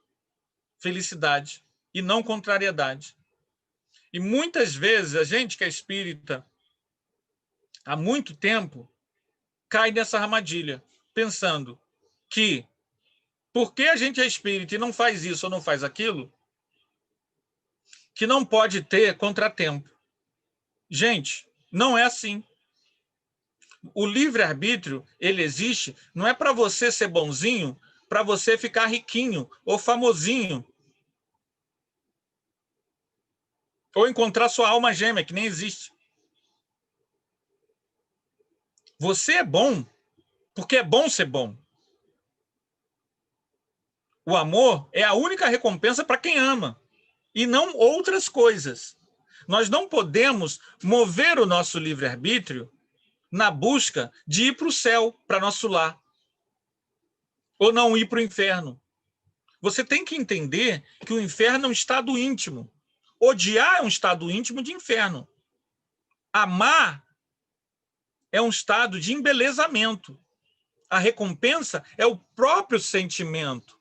felicidade e não contrariedade. E muitas vezes a gente que é espírita há muito tempo cai nessa armadilha, pensando que porque a gente é espírita e não faz isso ou não faz aquilo, que não pode ter contratempo. Gente, não é assim. O livre-arbítrio, ele existe, não é para você ser bonzinho, para você ficar riquinho ou famosinho. Ou encontrar sua alma gêmea, que nem existe. Você é bom, porque é bom ser bom. O amor é a única recompensa para quem ama, e não outras coisas. Nós não podemos mover o nosso livre-arbítrio na busca de ir para o céu, para nosso lar, ou não ir para o inferno. Você tem que entender que o inferno é um estado íntimo. Odiar é um estado íntimo de inferno. Amar é um estado de embelezamento. A recompensa é o próprio sentimento.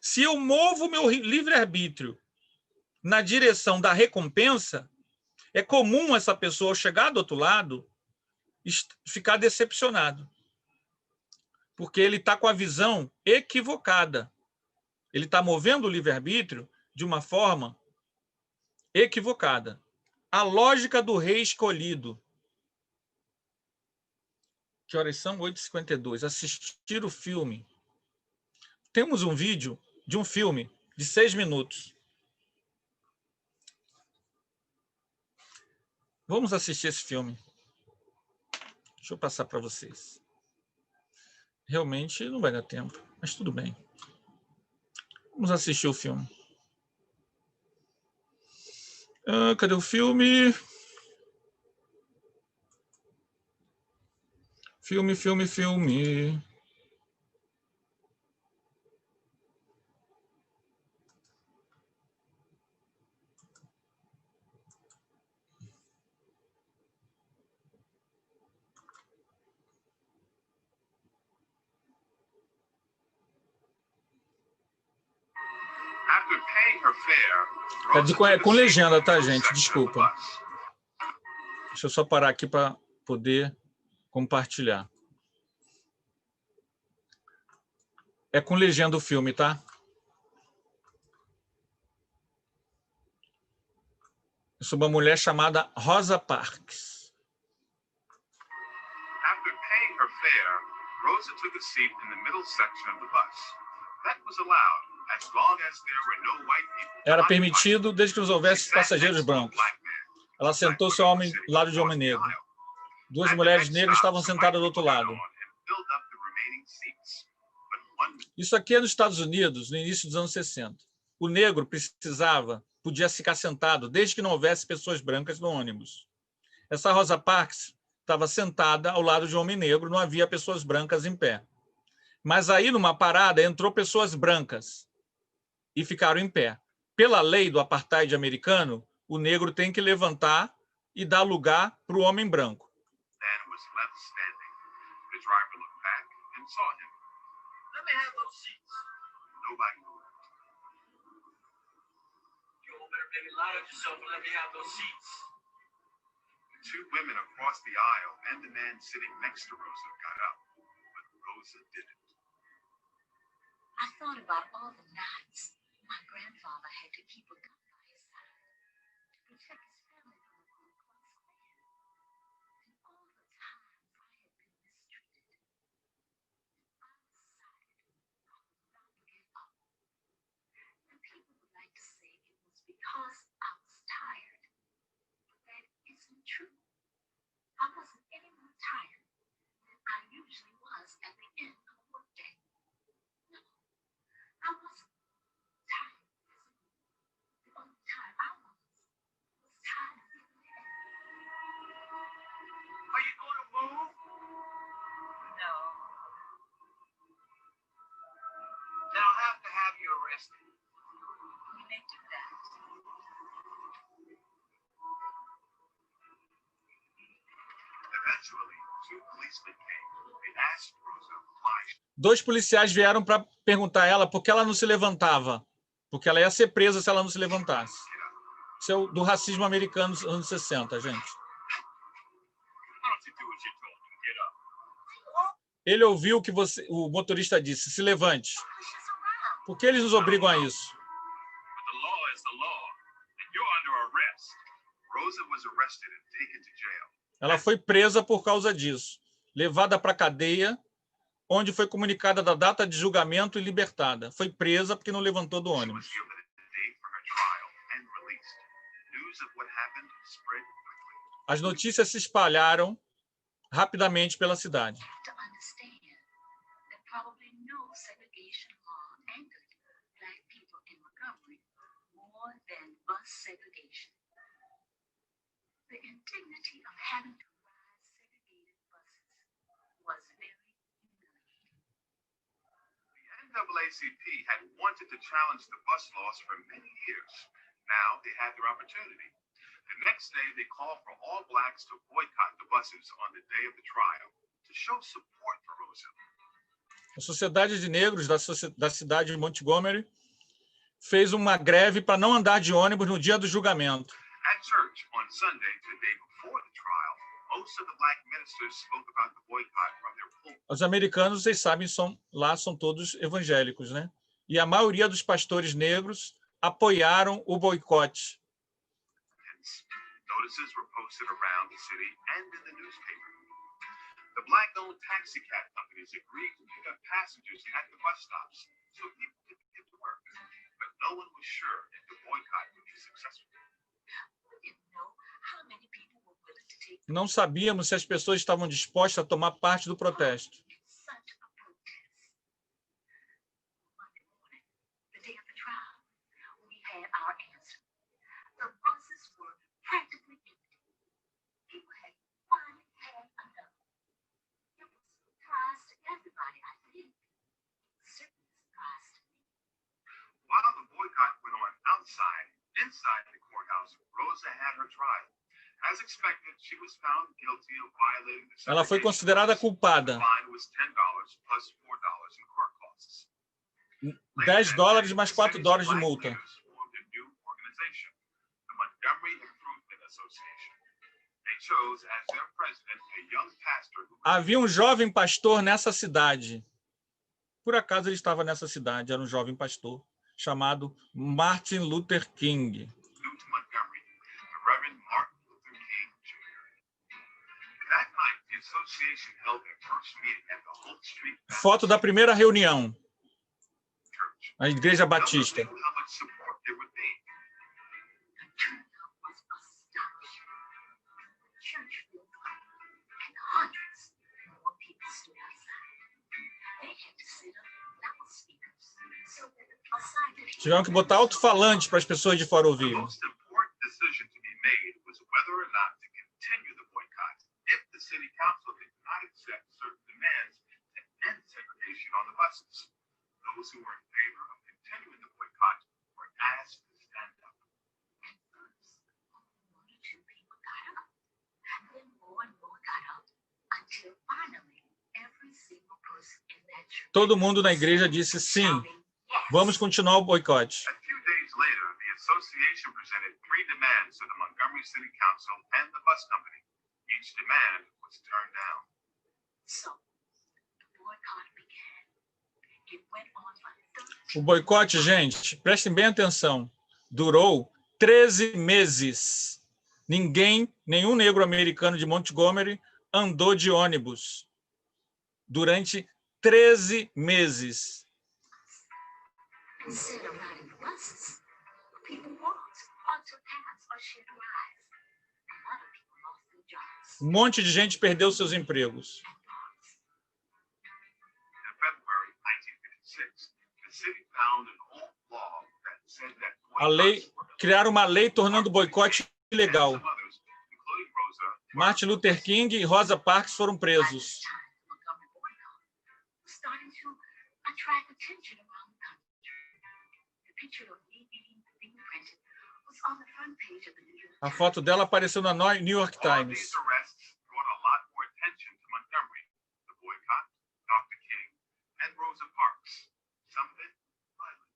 Se eu movo meu livre-arbítrio na direção da recompensa, é comum essa pessoa, ao chegar do outro lado, ficar decepcionado. Porque ele está com a visão equivocada. Ele está movendo o livre-arbítrio de uma forma equivocada. A lógica do rei escolhido. Que horas são? 8h52. Assistir o filme. Temos um vídeo de um filme de 6 minutos. Vamos assistir esse filme. Deixa eu passar para vocês. Realmente não vai dar tempo, mas tudo bem. Vamos assistir o filme. Cadê o filme? Filme. É com legenda, tá, gente? Desculpa. Deixa eu só parar aqui para poder compartilhar. É com legenda o filme, tá? É sobre uma mulher chamada Rosa Parks. After paying her fare, Rosa took a seat in the middle section of the bus. Era permitido desde que não houvesse passageiros brancos. Ela sentou seu homem do lado de homem negro. Duas mulheres negras estavam sentadas do outro lado. Isso aqui é nos Estados Unidos, no início dos anos 60. O negro podia ficar sentado desde que não houvesse pessoas brancas no ônibus. Essa Rosa Parks estava sentada ao lado de um homem negro, não havia pessoas brancas em pé. Mas aí, numa parada, entrou pessoas brancas e ficaram em pé. Pela lei do apartheid americano, o negro tem que levantar e dar lugar para o homem branco. Two women across the aisle and the man sitting next to Rosa got up, but Rosa didn't. I thought about all the nights my grandfather had to keep a gun by his side to protect his family from the Ku Klux Klan. And all the times I had been mistreated. I decided I would not give up. And people would like to say it was because I was tired. But that isn't true. I wasn't any more tired than I usually was at the end of a workday. No, I wasn't tired. The only time I was tired of living there. Are you going to move? No. Then I'll have to have you arrested. You may do that. Eventually, two policemen came. They asked Rosa why she Dois policiais vieram para perguntar a ela por que ela não se levantava, porque ela ia ser presa se ela não se levantasse. Isso é do racismo americano dos anos 60, gente. Why don't you do what you told him? Get up. Ele ouviu o que o motorista disse, se levante. Por que eles nos obrigam a isso? But the law is the law, and you're under arrest. Rosa was arrested and taken to jail. Ela foi presa por causa disso, levada para a cadeia, onde foi comunicada da data de julgamento e libertada. Foi presa porque não levantou do She was ônibus. given a date for her trial and released. News of what happened spread quickly. As notícias se espalharam rapidamente pela cidade. You have to understand that probably no segregation law angered black people in Montgomery more than bus segregation. The indignity of having to ride segregated buses was very humiliating. The NAACP had wanted to challenge the bus laws for many years. Now they had their opportunity. The next day, they called for all blacks to boycott the buses on the day of the trial to show support for Rosa. A Sociedade de Negros da cidade de Montgomery fez uma greve para não andar de ônibus no dia do julgamento. At church on Sunday, the day before the trial, most of the black ministers spoke about the boycott from their pulpit. Os americanos, vocês sabem, são todos evangélicos, né? E a maioria dos pastores negros apoiaram o boicote. Notices were posted around the city and in the newspaper. The black-owned taxi cab companies agreed to pick up passengers at the bus stops so people could get to work. But no one was sure if the boycott would be successful. We didn't know how many people were willing to take Não sabíamos se as pessoas estavam dispostas a tomar parte do protesto. in such a protest. Monday morning, the day of the trial, we had our answer. The buses were practically empty. People had finally had enough. It was a surprise to everybody, I think. It was certainly a surprise to me. While the boycott went on outside, inside the courthouse, Rosa had her trial. As expected, she was found guilty of violating the Ela foi segregation considerada laws. culpada. The fine was $10 plus $4 in court costs. $10 mais $4 de multa. Formed a new organization, the Montgomery Improvement Association. They chose as their president a young pastor who Havia um jovem pastor nessa cidade. Por acaso ele estava nessa cidade, era um jovem pastor chamado Martin Luther King. moved to Montgomery, the Reverend Martin Luther King Jr. That night, the association held their first meeting at the Holt Street Baptist Foto da primeira reunião. A Igreja No one Batista. knew how much support there would be. The turnout was astonishing. The church filled up, and hundreds more people stood outside. They had to set up loudspeakers so that a sign could hear Tiveram que botar alto-falante para as pessoas de fora The ouvirem. most important decision to be made was whether or not to continue the boycott if the city council did not accept certain demands to end segregation on the buses. Those who were in favor of continuing the boycott were asked to stand up. At first, only one or two people got up, and then more and more got up, until finally every single person in that church Todo mundo na igreja disse sim, shouting, "Yes!" vamos continuar o boicote. A few days later, the association presented 3 demands to the Montgomery City Council and the bus company. Each demand was turned down. So, the boycott began. It went on for 13 O boicote, gente, prestem bem atenção, durou 13 meses. Nenhum negro americano de Montgomery andou de ônibus durante 13 meses. Instead of riding the buses, people walked onto paths or shared rides. A lot of people lost their jobs Um monte de gente perdeu seus empregos. and parks. In February 1956, the city found an old law that said that A lei, criaram uma lei tornando o boicote ilegal. some others, including Rosa, Martin Luther King e Rosa Parks foram By this presos. time, the Montgomery boycott was starting to attract attention around the country. The picture of me being fingerprinted was on the front page of the New York A Times. foto dela apareceu na New York all Times. these arrests brought a lot more attention to Montgomery, the boycott, Dr. King, and Rosa Parks. Some of it violent.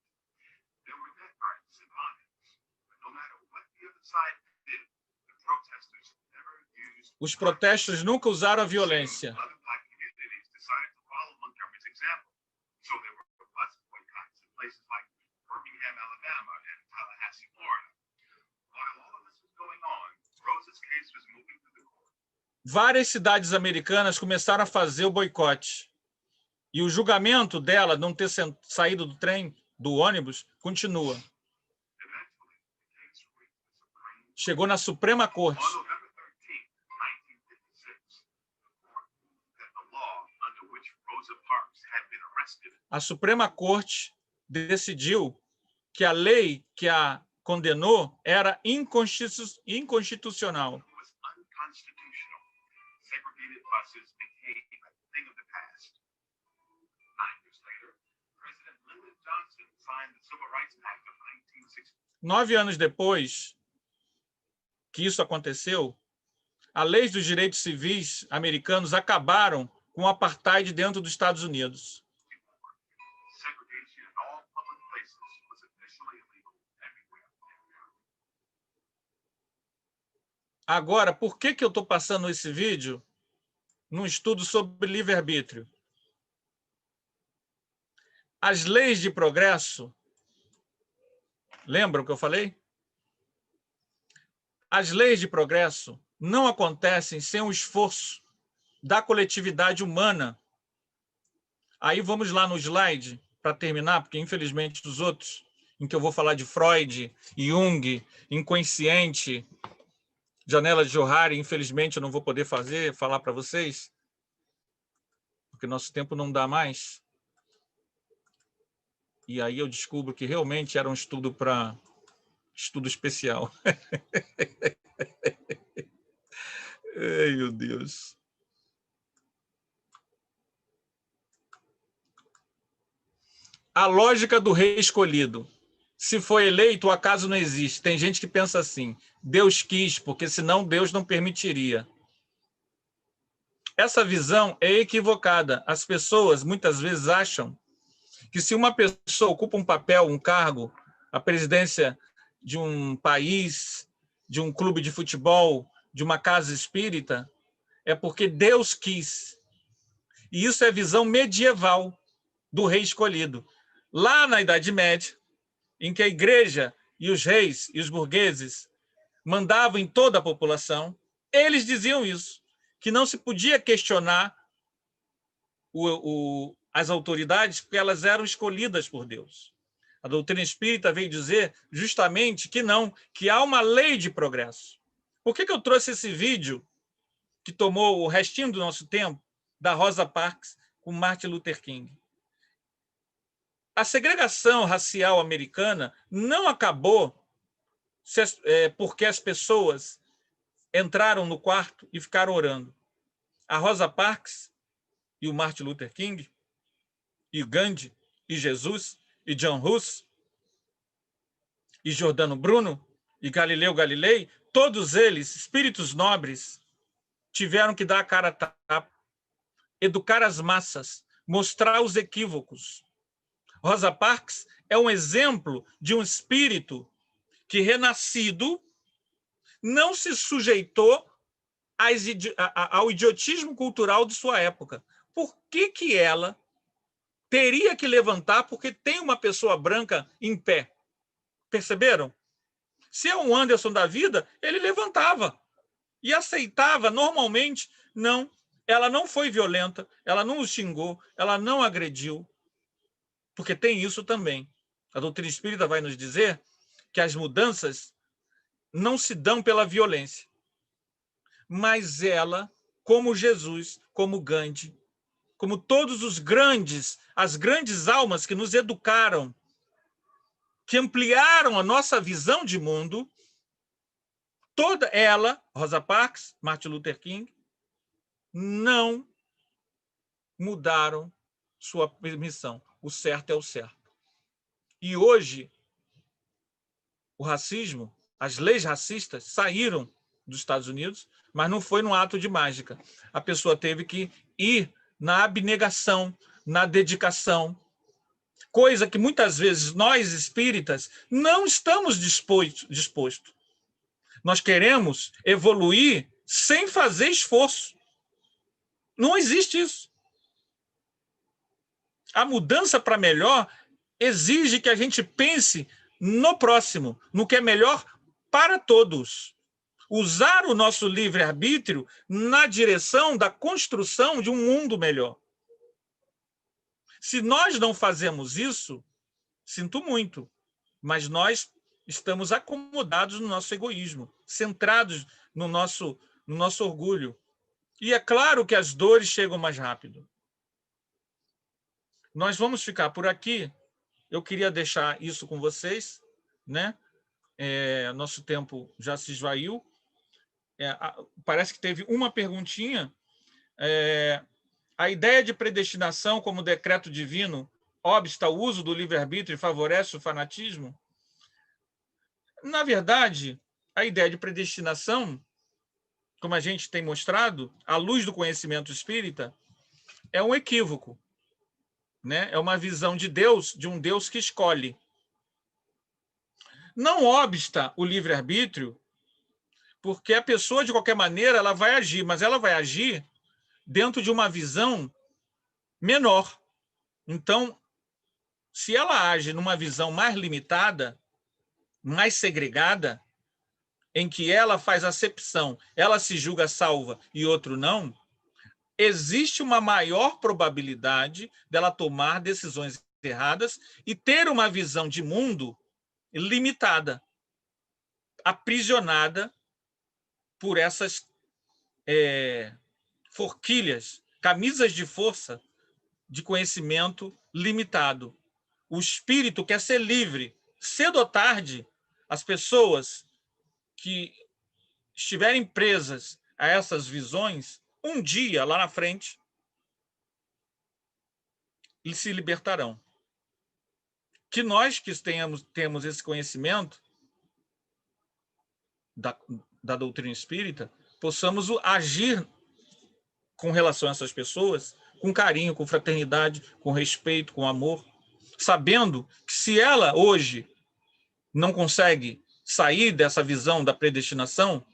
There were death threats and violence. But no matter what the other side did, the protesters never used Os protestos nunca usaram a violência. Other black communities decided to follow Montgomery's example. So there were bus boycotts in places like Birmingham, Alabama, and Tallahassee, Florida. While all of this was going on, Rosa's case was moving through the court. Várias cidades americanas começaram a fazer o boicote. E o julgamento dela não ter saído do trem, do ônibus, continua. Eventually, the case reached the Supreme Chegou na Suprema Corte. On November 13, 1956, the court ruled that the law under which Rosa Parks had been arrested A Suprema Corte decidiu que a lei que a condenou era inconstitucional. was unconstitutional. Segregated buses became a thing of the past. 9 years later, President Lyndon Johnson signed the Civil Rights Act of 1960. 9 anos depois que isso aconteceu, as leis dos direitos civis americanos acabaram com o apartheid dentro dos Estados Unidos. Segregation in all public places was officially illegal everywhere. Agora, por que eu estou passando esse vídeo num estudo sobre livre-arbítrio? As leis de progresso, lembram o que eu falei? As leis de progresso não acontecem sem o esforço da coletividade humana. Aí vamos lá no slide, para terminar, porque infelizmente os outros, em que eu vou falar de Freud, Jung, inconsciente, janela de Johari, infelizmente eu não vou poder falar para vocês, porque nosso tempo não dá mais. E aí eu descubro que realmente era um estudo para estudo especial. Ai, meu Deus. A lógica do rei escolhido. Se foi eleito, o acaso não existe. Tem gente que pensa assim, Deus quis, porque senão Deus não permitiria. Essa visão é equivocada. As pessoas muitas vezes acham que se uma pessoa ocupa um papel, um cargo, a presidência de um país, de um clube de futebol, de uma casa espírita, é porque Deus quis. E isso é visão medieval do rei escolhido. Lá na Idade Média, em que a igreja e os reis e os burgueses mandavam em toda a população, eles diziam isso, que não se podia questionar as autoridades, porque elas eram escolhidas por Deus. A doutrina espírita veio dizer justamente que não, que há uma lei de progresso. Por que eu trouxe esse vídeo que tomou o restinho do nosso tempo, da Rosa Parks com Martin Luther King? A segregação racial americana não acabou porque as pessoas entraram no quarto e ficaram orando. A Rosa Parks e o Martin Luther King, e Gandhi, e Jesus, e John Hus, e Giordano Bruno, e Galileu Galilei, todos eles, espíritos nobres, tiveram que dar a cara a tapa, educar as massas, mostrar os equívocos. Rosa Parks é um exemplo de um espírito que, renascido, não se sujeitou ao idiotismo cultural de sua época. Por que ela teria que levantar porque tem uma pessoa branca em pé? Perceberam? Se é um Anderson da vida, ele levantava e aceitava normalmente. Não, ela não foi violenta, ela não o xingou, ela não agrediu, porque tem isso também. A doutrina espírita vai nos dizer que as mudanças não se dão pela violência, mas ela, como Jesus, como Gandhi, como todos as grandes almas que nos educaram, que ampliaram a nossa visão de mundo, toda ela, Rosa Parks, Martin Luther King, não mudaram sua missão. O certo é o certo. E hoje, o racismo, as leis racistas saíram dos Estados Unidos, mas não foi num ato de mágica. A pessoa teve que ir na abnegação, na dedicação, coisa que muitas vezes nós espíritas não estamos dispostos. Nós queremos evoluir sem fazer esforço. Não existe isso. A mudança para melhor exige que a gente pense no próximo, no que é melhor para todos. Usar o nosso livre-arbítrio na direção da construção de um mundo melhor. Se nós não fazemos isso, sinto muito, mas nós estamos acomodados no nosso egoísmo, centrados no nosso orgulho. E é claro que as dores chegam mais rápido. Nós vamos ficar por aqui. Eu queria deixar isso com vocês, né? Nosso tempo já se esvaiu. Parece que teve uma perguntinha. A ideia de predestinação como decreto divino obsta o uso do livre-arbítrio e favorece o fanatismo? Na verdade, a ideia de predestinação, como a gente tem mostrado, à luz do conhecimento espírita, é um equívoco, né? É uma visão de Deus, de um Deus que escolhe. Não obsta o livre-arbítrio, porque a pessoa, de qualquer maneira, ela vai agir, mas ela vai agir dentro de uma visão menor. Então, se ela age numa visão mais limitada, mais segregada, em que ela faz acepção, ela se julga salva e outro não, existe uma maior probabilidade dela tomar decisões erradas e ter uma visão de mundo limitada, aprisionada por essas forquilhas, camisas de força de conhecimento limitado. O espírito quer ser livre. Cedo ou tarde, as pessoas que estiverem presas a essas visões, um dia, lá na frente, se libertarão. Que nós que temos esse conhecimento da doutrina espírita, possamos agir com relação a essas pessoas com carinho, com fraternidade, com respeito, com amor, sabendo que se ela hoje não consegue sair dessa visão da predestinação,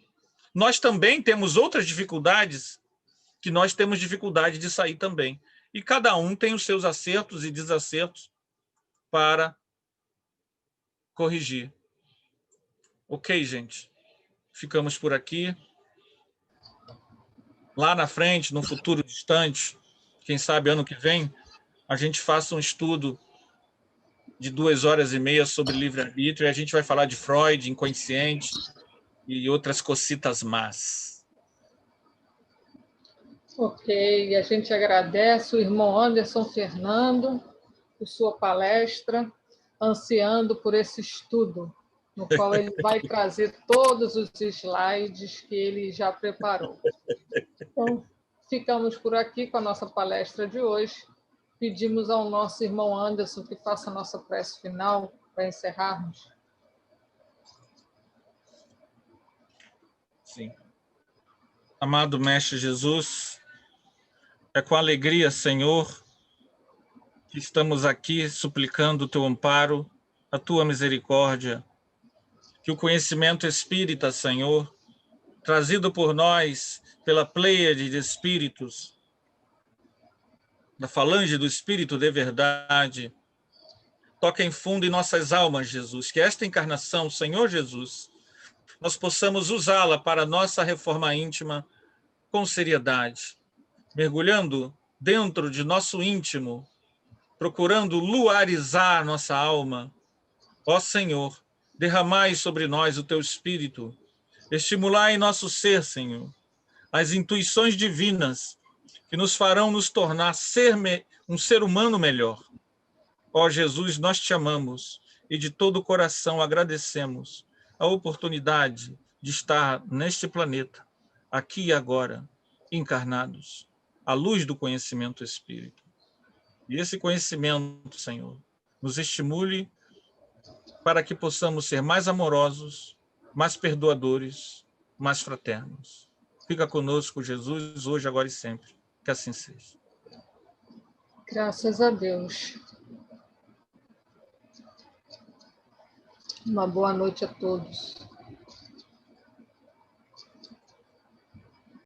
nós também temos outras dificuldades que nós temos dificuldade de sair também. E cada um tem os seus acertos e desacertos para corrigir. Ok, gente? Ficamos por aqui. Lá na frente, no futuro distante, quem sabe ano que vem, a gente faça um estudo de 2 horas e meia sobre livre-arbítrio, e a gente vai falar de Freud, inconsciente e outras cocitas más. Ok, a gente agradece o irmão Anderson Fernando por sua palestra, ansiando por esse estudo, no qual ele vai trazer todos os slides que ele já preparou. Então, ficamos por aqui com a nossa palestra de hoje. Pedimos ao nosso irmão Anderson que faça a nossa prece final para encerrarmos. Sim. Amado Mestre Jesus, é com alegria, Senhor, que estamos aqui suplicando o teu amparo, a tua misericórdia, que o conhecimento espírita, Senhor, trazido por nós pela pleiade de espíritos, da falange do Espírito de verdade, toca em fundo em nossas almas, Jesus, que esta encarnação, Senhor Jesus, nós possamos usá-la para a nossa reforma íntima com seriedade, mergulhando dentro de nosso íntimo, procurando luarizar nossa alma. Ó Senhor, derramai sobre nós o teu Espírito, estimulai em nosso ser, Senhor, as intuições divinas que nos farão nos tornar um ser humano melhor. Ó Jesus, nós te amamos e de todo o coração agradecemos a oportunidade de estar neste planeta, aqui e agora, encarnados, à luz do conhecimento espírita. E esse conhecimento, Senhor, nos estimule para que possamos ser mais amorosos, mais perdoadores, mais fraternos. Fica conosco, Jesus, hoje, agora e sempre. Que assim seja. Graças a Deus. Uma boa noite a todos.